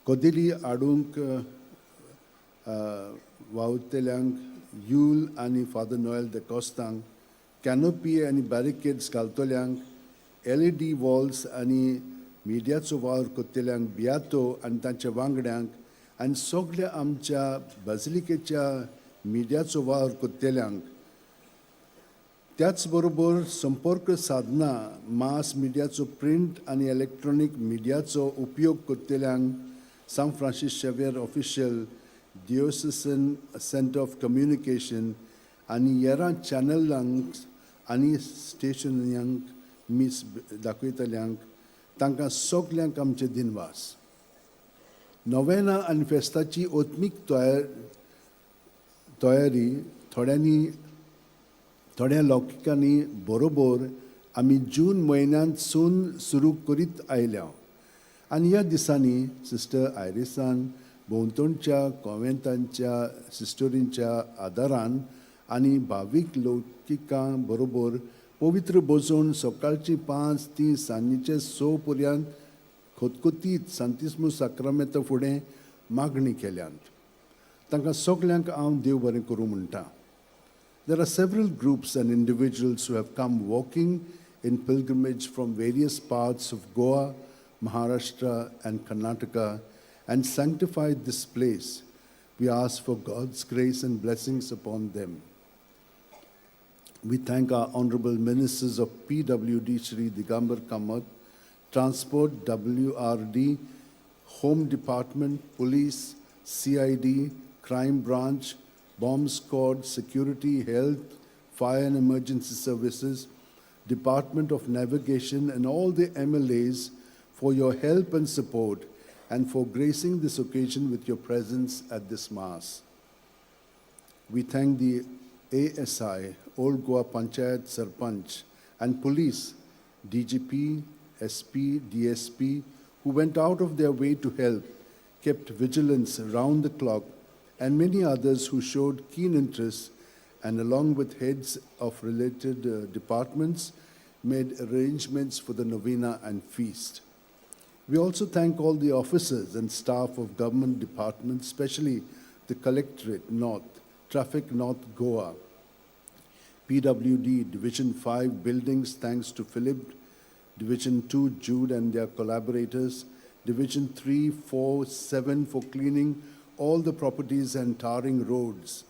कोदिली हाडूंक वावुरतल्यांक यूल आनी फादर नोएल द कॉस्तांक, कॅनोपी आनी बॅरिकेड्स घालतल्यांक, LED वॉल्स आनी मिडियाचो वावर कोत्तेल्यांक बियातो आनी तांच्या वांगड्यांक आनी सगळ्या आमच्या बाजिलिकेच्या मिडियाचो वावर कोत्तेल्यांक, त्याच बरोबर संपर्क साधनां मास मिडियाचो प्रिंट आनी इलेक्ट्रॉनीक मिडियाचो उपयोग कोत्तेल्यांक सान Francis Xavier official, diocesan centre of communication आनी हेरां चॅनलांक आनी स्टेशनांक मीस दाखयतल्यांक तांकां सगल्यांक आमचे दिनवास. नोवेना आनी फेस्ताची ओत्मीक तयारी थोड्या लौकिकांनी बरोबर आमी जून म्हयन्यांतसून सुरू करीत आयल्या आनी ह्या दिसांनी सिस्टर आयरिसान भोंवतणच्या कॉन्वेंटांच्या सिस्टरींच्या आदारान आनी भावीक लौकिकां बरोबर पवित्र बसोवन सकाळची 5 ती सांजेचे 6 पर्यंत खोतखोतीत सांतिस्मो साक्रामेंता फुडें मागणी केल्यांत. तांकां सगल्यांक हांव देव बरें करूं म्हणटा. There are several groups and individuals who have come walking in pilgrimage from various parts of Goa, Maharashtra and Karnataka and sanctified this place. We ask for God's grace and blessings upon them. We thank our honorable ministers of PWD Shri Digambar Kamath, Transport, WRD, Home Department, Police, CID, Crime Branch, Bomb Squad, Security, Health, Fire and Emergency Services, Department of Navigation, and all the MLAs for your help and support and for gracing this occasion with your presence at this Mass. We thank the ASI, Old Goa Panchayat Sarpanch, and police, DGP, SP, DSP, who went out of their way to help, kept vigilance round the clock, and many others who showed keen interest and along with heads of related departments made arrangements for the novena and feast. We also thank all the officers and staff of government departments, especially the Collectorate North, Traffic North Goa, PWD Division 5 buildings thanks to Philip, Division 2 Jude and their collaborators, Division 3, 4, 7 for cleaning all the properties and tarring roads,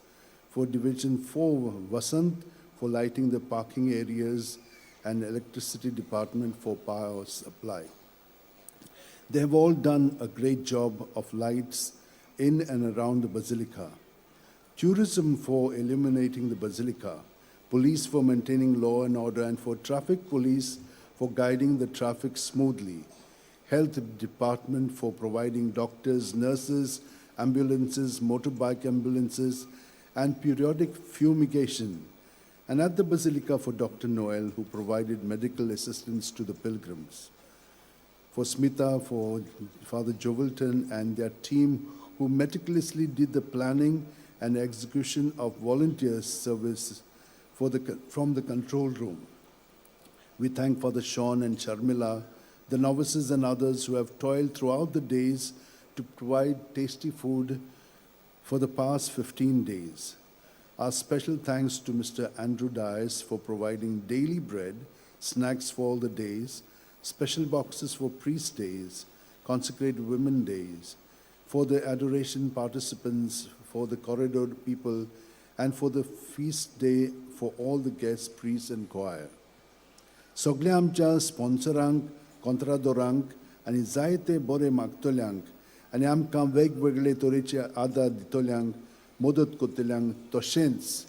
for Division 4 Vasant for lighting the parking areas, and Electricity Department for power supply. They have all done a great job of lights in and around the Basilica. Tourism for illuminating the Basilica, police for maintaining law and order, and for traffic police for guiding the traffic smoothly. Health Department for providing doctors, nurses, ambulances, motorbike ambulances, and periodic fumigation. And at the Basilica for Dr. Noel, who provided medical assistance to the pilgrims. For Smita, for Father Jovelton and their team, who meticulously did the planning and execution of volunteer service from the control room. We thank Father Sean and Sharmila, the novices and others who have toiled throughout the days to provide tasty food for the past 15 days. Our special thanks to Mr. Andrew Dias for providing daily bread, snacks for all the days, special boxes for priest days, consecrated women days, for the adoration participants, for the corridor people, and for the feast day for all the guests, priests, and choir. सगळ्या आमच्या स्पॉन्सरांक, कॉन्ट्रादोरांक आनी जायते बरे मागतल्यांक आनी आमकां वेगवेगळे तरेचे आदार दितल्यांक, मदत करतल्यांक, तशेंच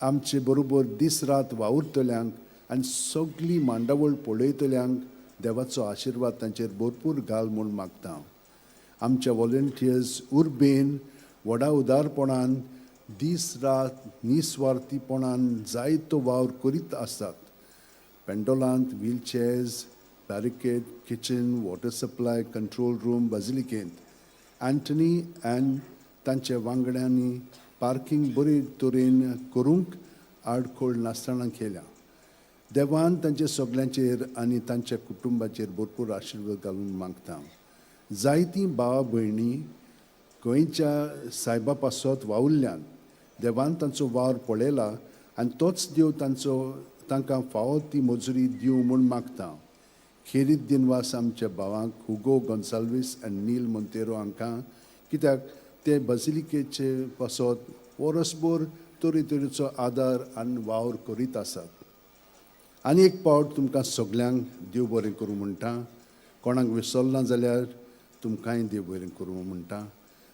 आमचे बरोबर दीस रात वावुरतल्यांक आनी सगळी मांडावळ पळयतल्यांक देवाचो आशिर्वाद तांचेर भरपूर घाल म्हूण मागता. आमच्या व्हॉलंटियर्स उर्बेन व्हडा उदारपणान दीस रात निस्वार्थीपणान जायतो वावर करीत आसतात. पेंडोलांत wheelchairs, barricade, kitchen, water supply, control room, बाजिलिकेंत अँटनी अँड तांच्या वांगड्यांनी पार्किंग बरे तरेन करूंक आडखोळ नासतना केल्या. देवान तांच्या सगळ्यांचेर आनी तांच्या कुटुंबाचेर भरपूर आशिर्वाद घालून मागता. जायतीं भावा भयणी गोंयच्या सायबा पासत वावुरल्यान देवान तांचो वावर पळयला आनी तोच देव तांकां फावो ती मजुरी दिवं म्हूण मागता. खेरीत दिनवास आमच्या भावांक हुगो गोन्साल्वीस आनी नील मोंतेरो हांकां, कित्याक ते बाजिलिकेचे पासत वर्सभर तरेतरेचो आदार आनी वावर करीत आसात. आनी एक पावट तुमकां सगळ्यांक देव बरें करूं म्हणटा. कोणाक विसरना जाल्यार तुमकांय देव बरें करूं म्हणटा.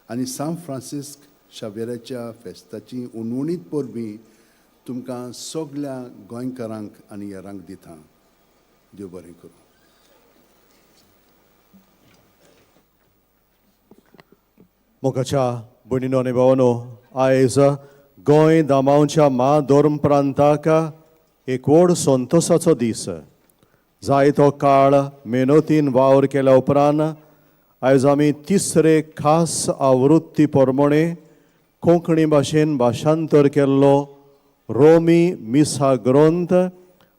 आनी सान फ्रांसिस्क शावेराच्या फेस्ताची उणवणीत परबीं तुमकां सगळ्या गोंयकारांक आनी हेरांक दिता. देव बरें करूं. मोगाच्या भयणीनो आनी भावांनो, आयज गोंय धामांवच्या म्हादोर्म प्रांताक एक व्हड संतोशाचो दीस. जायतो काळ मेहनतीन वावर केल्या उपरांत आयज आमी तिसरे खास आवृत्ती प्रमाणे कोंकणी भाशेन भाशांतर केल्लो रोमी मिसा ग्रंथ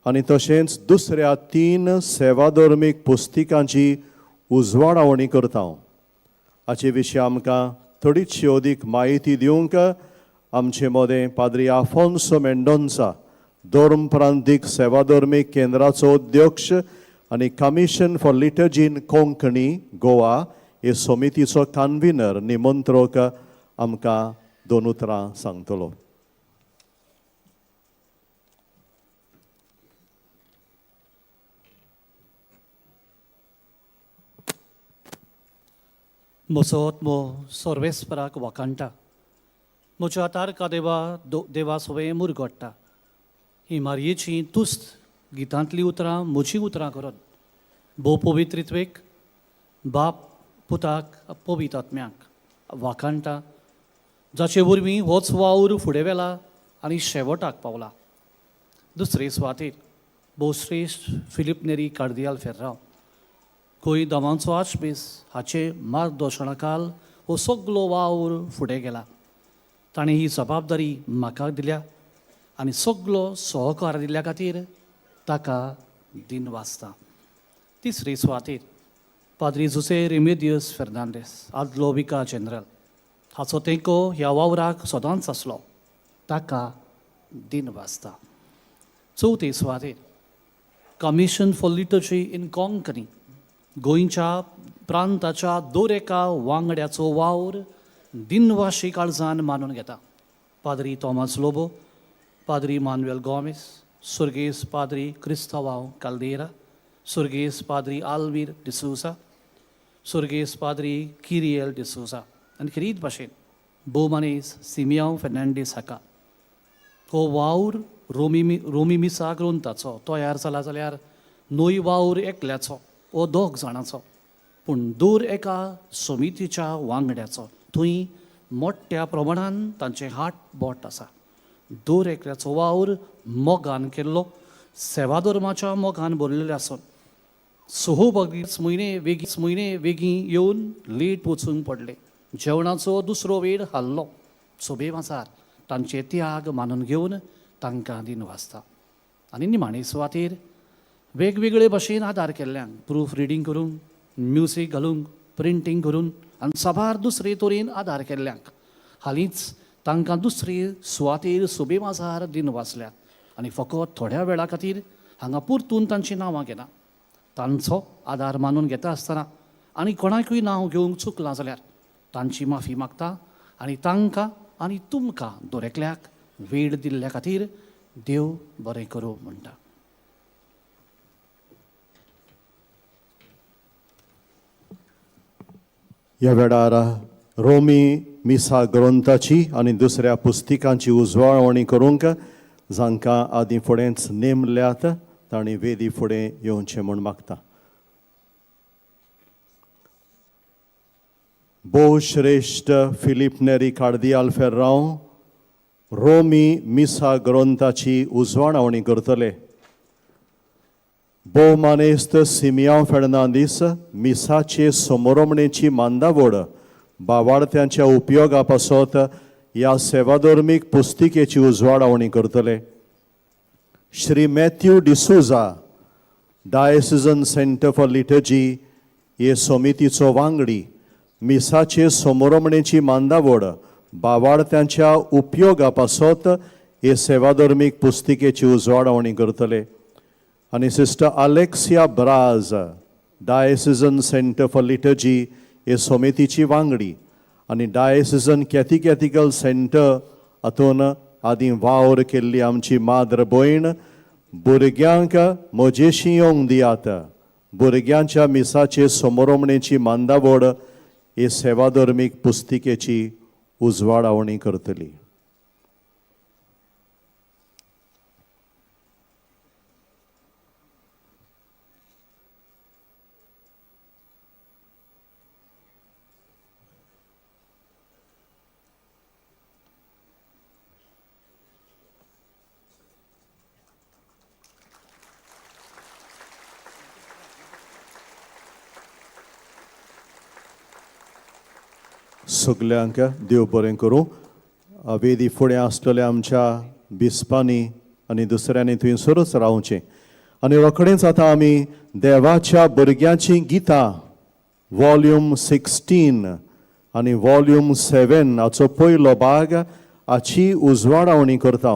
आनी तशेंच दुसऱ्या 3 सेवाधर्मीक पुस्तिकांची उजवाडावणी करता. हाचे विशीं आमकां थोडीशी अदीक म्हायती दिवंक आमचे मदें पाद्री आफोन्सो मेंडोन्सा, धर्म प्रांतीक सेवाधर्मीक केंद्राचो अध्यक्ष आनी commission for liturgy in Konkani Goa हे समितीचो कन्व्हिनर निमंत्रक आमकां 2 उतरां सांगतलो. म्हजो आत्मो सर्वेस्पराक वाकाणटा. म्हज्या तारका देवा सवय मुरगोडटा. ही मारयेचीं तुस्त गितांतलीं उतरां म्हजीं उतरां करत भोव पवित्रित्वेक बाप पुताक पवित्र आत्म्याक वाकाणटा, जाचे वरवीं होच वावर फुडें व्हेला आनी शेवटाक पावला. दुसरे सुवातेर भोवश्रेश्ठ फिलीप नेरी कार्दियाल फेर्रांव, गोंय धामांचो आर्चबीस हाचे मार्गदर्शना खाल हो सगळो वावर फुडें गेला. ताणें ही जबाबदारी म्हाका दिल्या आनी सगळो सहकार दिल्ल्या खातीर ताका दिन वाजता. तिसरे सुवातेर पाद्री जुसे रेमेदियस फेर्नांदेस, आदलो विकार जनरल, हाचो तेंको ह्या वावराक सदांच आसलो, ताका दिन वाजता. चवथे सुवातेर commission for liturgy in Konkani, गोंयच्या प्रांताच्या दर एका वांगड्याचो वावर दिनवाशी काळजान मानून घेता. Padre Thomas Lobo, Padre Manuel Gomes, Surguês Padre Cristóvão Caldeira, Surguês Padre Alvir de Souza, Surguês Padre Kiriel de Souza, आणि खरीद भाशेन बोमानेस सिमियांव फेर्नांडीस हाका हो वावर रोमी मिसा ग्रंथाचो तयार जाला जाल्यार नोय वावर एकल्याचो वो दोग जाणांचो पूण दूर एका समितीच्या वांगड्याचो थंय मोठ्या प्रमाणान तांचे हात बोट आसा दूर एकल्याचो वावर मोगान केल्लो सेवा धर्माच्या मोगान भरलेले आसून सोहो बगीच म्हयने वेगीं येवन लेट वचूंक पडले जेवणाचो दुसरो वेळ हाल्लो सोबे माजार तांचे त्याग मानून घेवन तांकां दिन वाजता आनी निमाणे सुवातेर वेगवेगळे भाशेन आदार केल्ल्यांक प्रूफ रिडींग करून म्युजीक घालूंक प्रिंटींग करून आनी साबार दुसरे तरेन आदार केल्ल्यांक हालींच तांकां दुसरे सुवातेर सोबे माजार दिन वाचल्यात आनी फकत थोड्या वेळा खातीर हांगा परतून तांचीं नांवां घेना तांचो आदार मानून घेता आसतना आनी कोणाकूय नांव घेवंक चुकलां जाल्यार तांची माफी मागता आनी तांकां आनी तुमकां दोरेकल्याक वेळ दिल्ल्या खातीर देव बरें करूं म्हणटा ह्या वेळार रोमी मिसा ग्रंथाची आनी दुसऱ्या पुस्तिकांची उजवाळवणी करूंक जांकां आदीं फुडेंच नेमल्यात तांणी वेदी फुडें येवचें म्हूण मागता भोव श्रेश्ठ फिलीप नेरी कार्दियाल फेर्रांव रोमी मिसा ग्रंथाची उजवाळवणी करतले भोवमानेस्त सिमियांव फेर्नांदीस मिसाचे समोरमणेची मांदावळ बावार्थ्यांच्या उपयोगा पासत ह्या सेवाधर्मीक पुस्तिकेची उजवाळवणी करतले Shri Matthew D'Souza diocesan centre for liturgy हे समितीचो वांगडी मिसाचे समोरमणेची मांदावळ बावार्थ्यांच्या उपयोगा पासत हे सेवाधर्मीक पुस्तिकेची उजवाळवणी करतले आनी sister Alexia Braz diocesan centre for liturgy हे समितीची वांगडी आनी डायसिजन कॅथिकॅथिकल सेंटर हातून आदीं वावर केल्ली आमची माद्र भयण भुरग्यांक मजेशी येवंक दियात भुरग्यांच्या मिसाचे समोरमणेची मांदावळ हे सेवाधर्मीक पुस्तिकेची उजवाळवणी करतली सगल्यांक देव बरें करूं वेदी फुडें आसलेल्या आमच्या बिस्पांनी आनी दुसऱ्यांनी थंयसरूच रावचें आनी रोखडेंच आतां आमी देवाच्या भुरग्यांचीं गितां वॉल्यूम 16 आनी वॉल्यूम 7 हाचो पयलो भाग हाची उजवाळवणी करता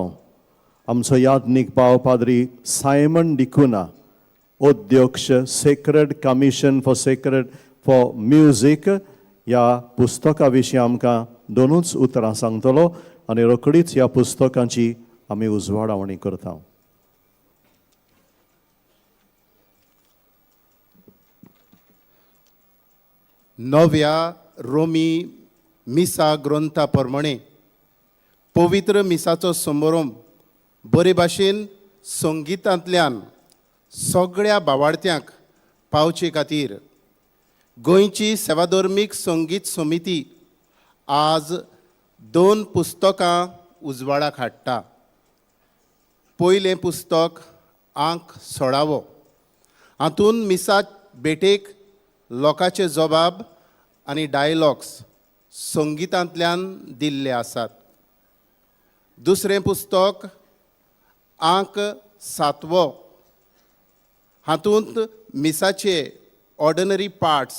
आमचो यादनीक भाव पाद्री सायमन डिकुना अध्यक्ष सेक्रेड कमिशन फॉर म्युजीक ह्या पुस्तका विशीं आमकां दोनूच उतरां सांगतलो आनी रोखडीच ह्या पुस्तकांची आमी उजवाळवणी करता नव्या रोमी मिसा ग्रंथा प्रमाणे पवित्र मिसाचो समारंभ बरे भाशेन संगितांतल्यान सगळ्या भावार्थ्यांक पावचे खातीर गोंयची सेवाधर्मीक संगीत समिती आज 2 पुस्तकां उजवाडाक हाडटा पयलें पुस्तक आंक 16 हातूंत मिसा बेटेक लोकांचे जबाब आनी डायलॉग्स संगितांतल्यान दिल्ले आसात दुसरें पुस्तक आंक 7 हातूंत मिसाचे ऑर्डिनरी पार्ट्स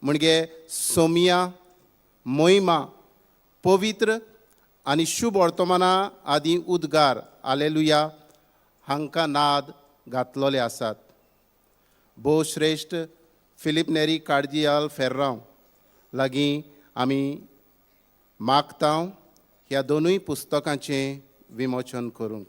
म्हणजे सोमिया मोहिमा पवित्र आनी शुभ वर्तमानां आदी उद्गार हालेलुया हांकां नाद घातलेले आसात भोव श्रेश्ठ फिलीप नेरी कार्दियाल फेर्रांव लागीं आमी मागता ह्या दोनूय पुस्तकांचें विमोचन करूंक.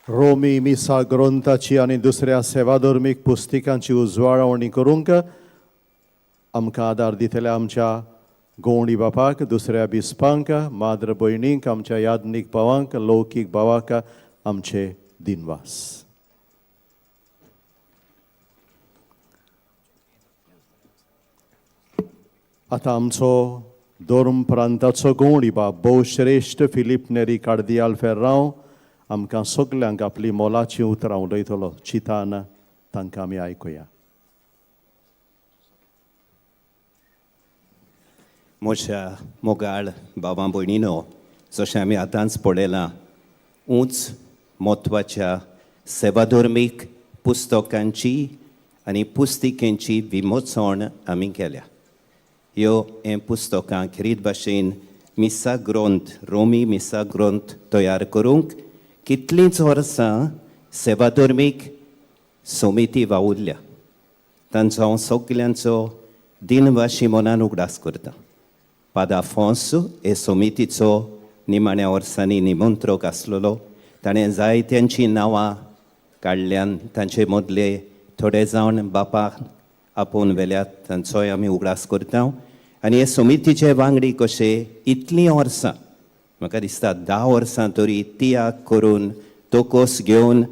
रोमी मिसा ग्रंथाची आनी दुसऱ्या सेवाधर्मीक पुस्तिकांची उजवाळवणी करूंक आमकां आदार दितल्या आमच्या गवंडी बापाक, दुसऱ्या बिस्पांक, माद्र भयणींक, आमच्या याज्ञीक भावांक, लौकीक भावाक आमचे दिनवास. आतां आमचो दोर्म प्रांताचो गवंडी बाब भोवश्रेश्ठ फिलीप नेरी कार्दियाल फेर्रांव आमकां सगल्यांक आपली मोलाची उतरां उलयतलो. चितान तांकां आमी आयकुया. म्हज्या मोगाळ भावां भयणीनो, जशें आमी आतांच पळयलां, उंच म्हत्वाच्या सेवाधर्मीक पुस्तकांची आनी पुस्तिकेंची विमोचण आमी केल्या. हे पुस्तकां खरीद भाशेन मिसा ग्रंथ, रोमी मिसा ग्रंथ तयार करूंक कितलींच वर्सां सेवाधर्मीक समिती वावुरल्या. तांचो हांव सगल्यांचो दिनवाशी मनान उगडास करतां. पादा फोंस हे समितीचो निमाण्या वर्सांनी निमंत्रक आसलेलो. ताणें जायत्यांची नांवां काडल्यान तांचे मदले थोडे जावन बापाक आपोवन व्हेल्यात. तांचोय आमी उगडास करता. आनी हे समितीचे वांगडी कशे इतलीं वर्सां, म्हाका दिसता 10 वर्सां तरी तियाग करून तोकोस घेवन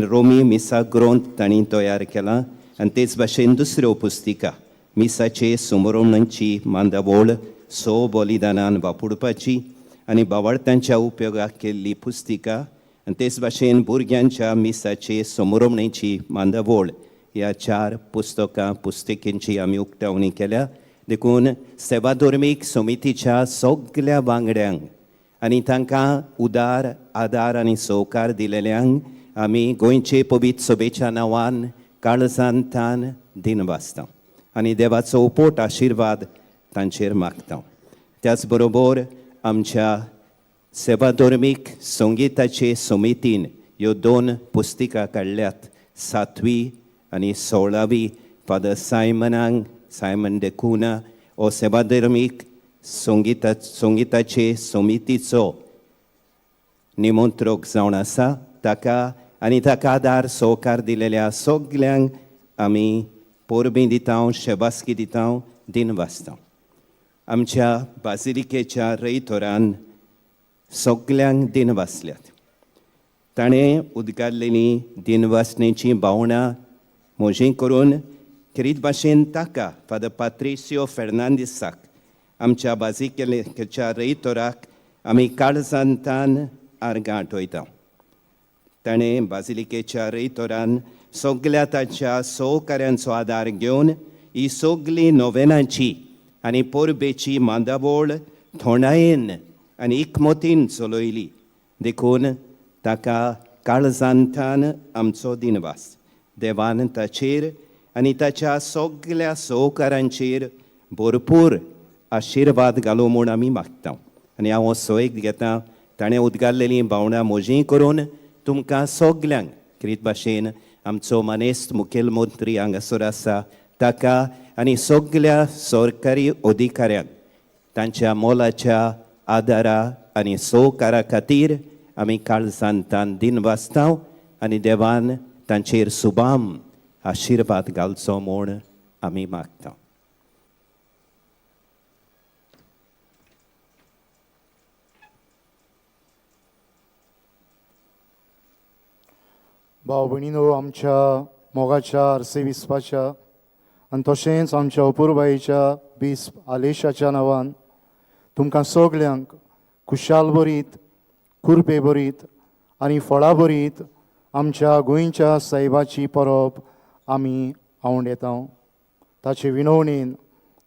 रोमी मिसा ग्रंथ तांणी तयार केला. आनी तेच भाशेन दुसऱ्यो पुस्तिका मिसाचे सुमरवणेची मांदावळ बलिदानान वापरपाची आनी बावार्थांच्या उपयोगाक केल्ली पुस्तिका. आनी तेच भाशेन भुरग्यांच्या मिसाचे सुमरवणेची मांदावळ ह्या 4 पुस्तिकेंची आमी उक्तावणी केल्या. देखून सेवाधर्मीक समितीच्या सगल्या वांगड्यांक आनी तांकां उदार आदार आनी सहकार दिलेल्यांक आमी गोंयचे पवित्र सभेच्या नांवान काळजांतान दिनवासता आनी देवाचो उपोट आशिर्वाद तांचेर मागता. त्याच बरोबर आमच्या सेवाधर्मीक संगीताचे समितीन ह्यो 2 पुस्तिका काडल्यात. 7वी आनी 16वी फादर सायमन डेकुना हो सेवाधर्मीक संगीताचे समितीचो निमंत्रक जावन आसा. ताका आनी ताका आदार सहकार दिलेल्या सगल्यांक आमी पोरबी दिता, शेबासकी दिता, दिनवासता. आमच्या बाजिलिकेच्या रैतोरान सगल्यांक दिनवासल्यात. ताणें उद्गारलेली दिनवासणेची भावना मोजी करून खरीद भाशेन ताका फादर पात्रिसियो फेर्नांदीसाक आमच्या बाजिलिकेच्या रैतोराक आमी काळजांतान आर्गां आठयता. ताणें बाजिलिकेच्या रैतोरान सगल्या ताच्या सहकाऱ्यांचो आदार घेवन ही सगळीं नोवेनांची आनी पोरबेची मांदावळ थोणायेन आनी एकमतीन चलयली. देखून ताका काळजांतान आमचो दिनवास. देवान ताचेर आनी ताच्या सगल्या सहकारांचेर भरपूर आशिर्वाद घालूं म्हूण आमी मागता. आनी हांव सोयेक घेता ताणें उद्गारलेली भावना मोजी करून तुमकां सगल्यांक क्रीत भाशेन आमचो मनेस्त मुखेलमंत्री हांगासर आसा ताका आनी सगल्या सरकारी अधिकाऱ्यांक तांच्या मोलाच्या आदारा आनी सहकारा खातीर आमी काळजांतान दिनवासतांव आनी देवान तांचेर सुबाम आशिर्वाद घालचो म्हूण आमी मागता. भाव भयणीनो, आमच्या मोगाच्या आरसे विस्पाच्या आनी तशेंच आमच्या अपुरबायेच्या विस्प आलेशाच्या नांवान तुमकां सगल्यांक खुशाल बरीत, कुरपे बरीत आनी फळां बरीत आमच्या गोंयच्या सायबाची परब आमी आंवड येता. ताचे विनवणेन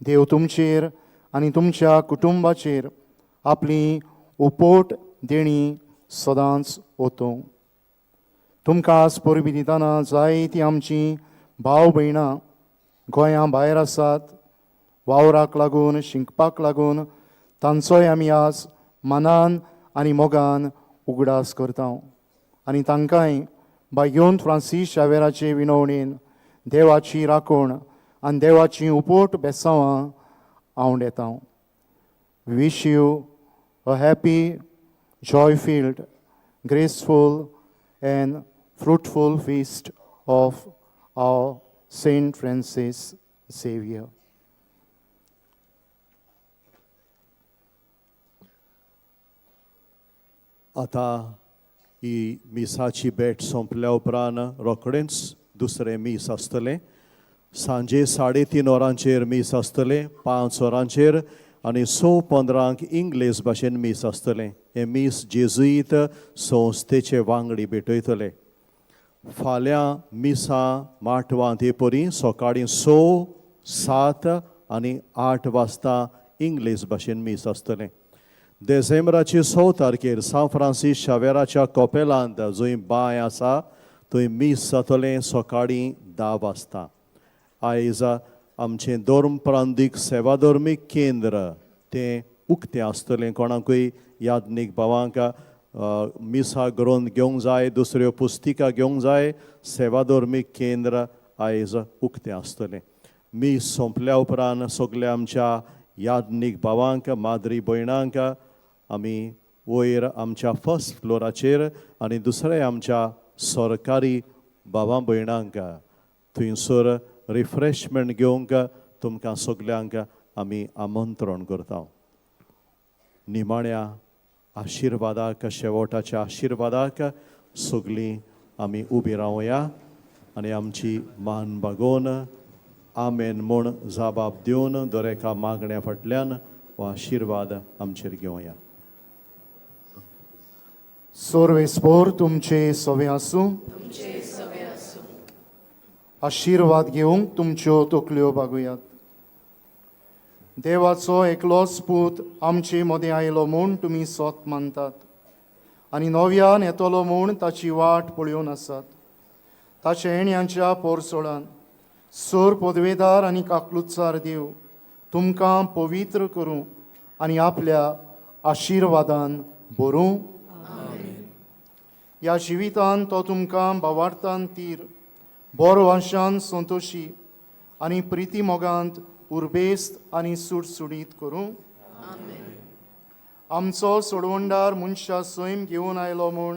देव तुमचेर आनी तुमच्या कुटुंबाचेर आपली उपोट देणी सदांच ओतूं. तुमकां आज परबी दितना जायतीं आमचीं भाव भयणां गोंया भायर आसात. वावराक लागून, शिंकपाक लागून तांचोय आमी आज मनान आनी मोगान उगडास करता. आनी तांकांय बायोंत फ्रांसीस शावेराचे विनवणेन देवाची राखण आनी देवाची उपोट बेसांवां आंवड येता. Wish you a happy, joy filled, graceful and fruitful feast of our Saint Francis Xavier. आता ही मिसाची भेट सोंपल्या उपरांत रोखडेंच दुसरें मीस आसतलें. सांजे 3:30 वरांचेर मीस आसतलें, 5 वरांचेर आनी 6:15 इंग्लीश भाशेन मीस आसतलें. हे मीस जेजुईत संस्थेचे वांगडी भेटयतले. फाल्यां मिसां माटवां ते परी सकाळीं 6, 7 आनी 8 वाजता इंग्लीश भाशेन मीस आसतलें. डिसेंबराची 6 तारखेर सान फ्रांसीस शावेराच्या कोपेलांत जंय बांय आसा थंय मीस जातलें सकाळीं 10 वाजता. आयज आमचें धर्म प्रांतीक सेवा धर्मीक केंद्र तें उक्तें आसतलें. कोणाकूय यादनीक भावांक मिसा घरोवन घेवंक जाय, दुसऱ्यो पुस्तिका घेवंक जाय, सेवा धर्मीक केंद्र आयज उक्तें आसतलें. मीस सोंपल्या उपरांत सगल्या आमच्या यादनीक भावांक, माद्री भयणांक आमी वयर आमच्या फर्स्ट फ्लोराचेर आनी दुसरे आमच्या सरकारी भावां भयणांक थंयसर रिफ्रेशमेंट घेवंक तुमकां सगल्यांक आमी आमंत्रण करता. निमाण्या आशिर्वादाक, शेवटाच्या आशिर्वादाक सगलीं आमी उबी रावया आनी आमची मान बागोवन आमेन म्हूण जाबाब दिवन दरेका मागण्या फाटल्यान हो आशिर्वाद आमचेर घेवया. सोर्वेस्पोर तुमचे सवे आसूं. आशिर्वाद घेवंक तुमच्यो तकल्यो बागुयात. देवाचो एकलोच पूत आमचे मदें आयलो म्हूण तुमी सोत मानतात आनी नव्यान येतलो म्हूण ताची वाट पळयोवन आसात. ताच्या येण्याच्या पोरसोळान सोर पदवेदार आनी काकलुत्सार देव तुमकां पवित्र करूं आनी आपल्या आशिर्वादान भरूं. ह्या जिवितांत तो तुमकां भावार्थान तीर, बरो वंशान संतोशी आनी प्रिती मोगांत उर्बेस्त आनी सुटसुडीत करूं. आमचो सोडवंडार मनशा सैम घेवन आयलो म्हूण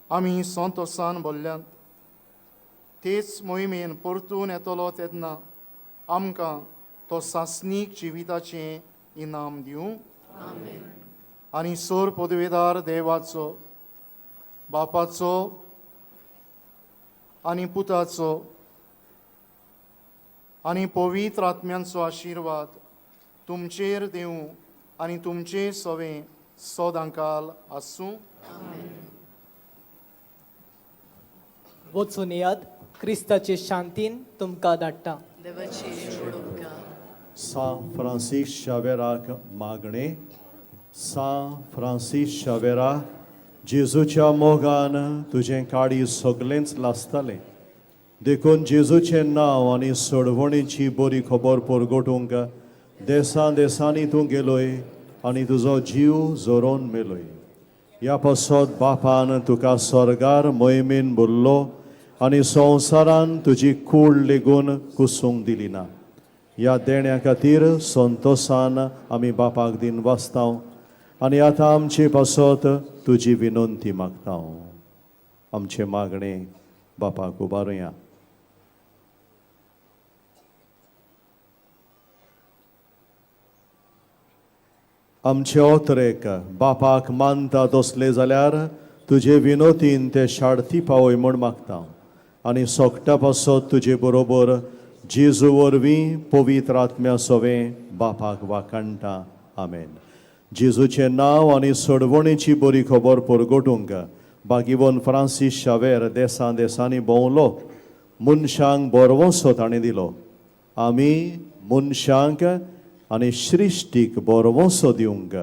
आमी संतोसान बोल्ल्यात. तेच मोहिमेन परतून येतलो तेन्ना आमकां तो सासनीक जिविताचें इनाम दिवं. आनी सोर पदवेदार देवाचो, बापाचो आनी पुताचो आनी पवित्र आत्म्यांचो आशिर्वाद तुमचेर दिवं आनी तुमचे सवें सदांकाल आसूं. वचून येयात, क्रिस्ताचे शांतीन तुमकां धाडटा. सान फ्रांसीस शावेराक मागणे. सान फ्रांसीस शावेरा, जेजूच्या मोगान तुजें काळी सगळेंच लासतालें. देखून जेजूचें नांव आनी सोडवणेची बरी खबर परगटूंक देसां देसांनी तूं गेलोय आनी तुजो जीव जोरोवन मेलोय. ह्या पासत बापान तुका स्वर्गार मोहिमेन भरलो आनी संवसारान तुजी कूड लेगून कुसूंक दिली ना. ह्या देण्या खातीर संतोशान आमी बापाक दिन वाचताव आनी आतां आमचे पासत तुजी विनंती मागताव. आमचे मागणे बापाक उबारुया. आमचे ओतरेक बापाक मानता तसले जाल्यार तुजे विनोतीन ते शाडती पावय म्हूण मागता आनी सोगटा पासत तुजे बरोबर जेजू वरवीं पवित्र आत्म्या सोवें बापाक वाकाणटा. आमेन. जेजूचें नांव आनी सोडवणेची बरी खबर परगटूंक बागिवोन फ्रांसीस शावेर देसां देसांनी भोंवलो. मनशांक बरवंसो ताणें दिलो. आमी मनशांक आनी सृश्टीक बरवंसो दिवंक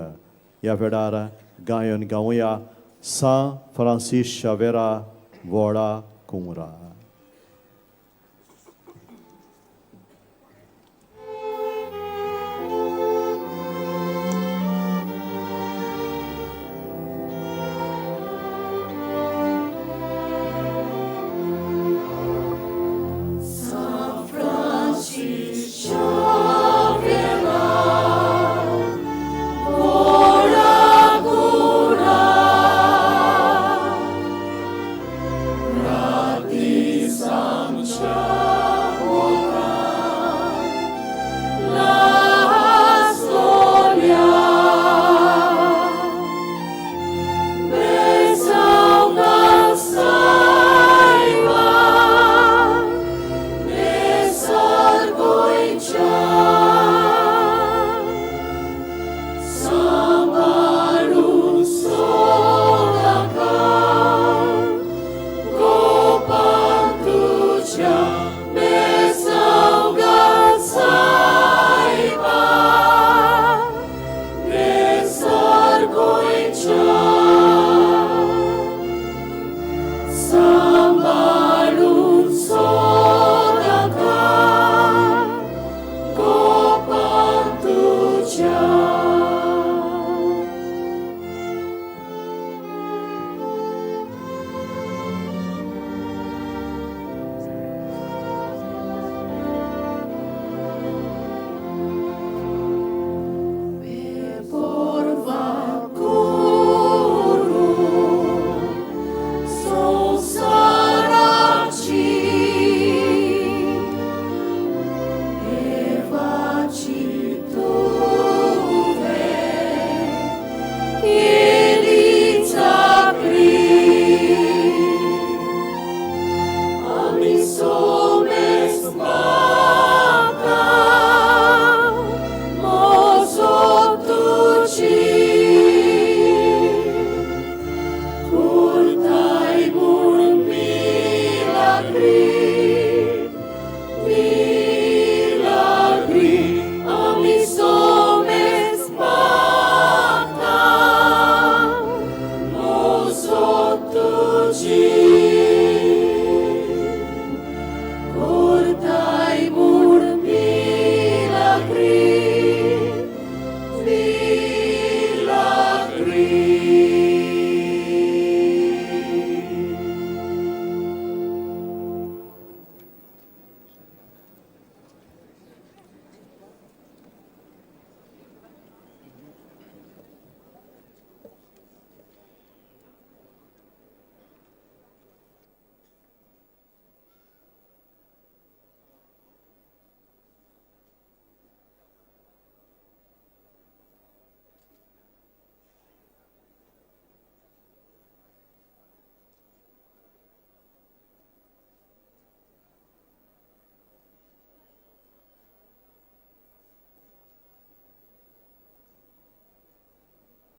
ह्या वेळार गायन गावया. सा फ्रांसीस शावेरा व्हडा कुंवरा.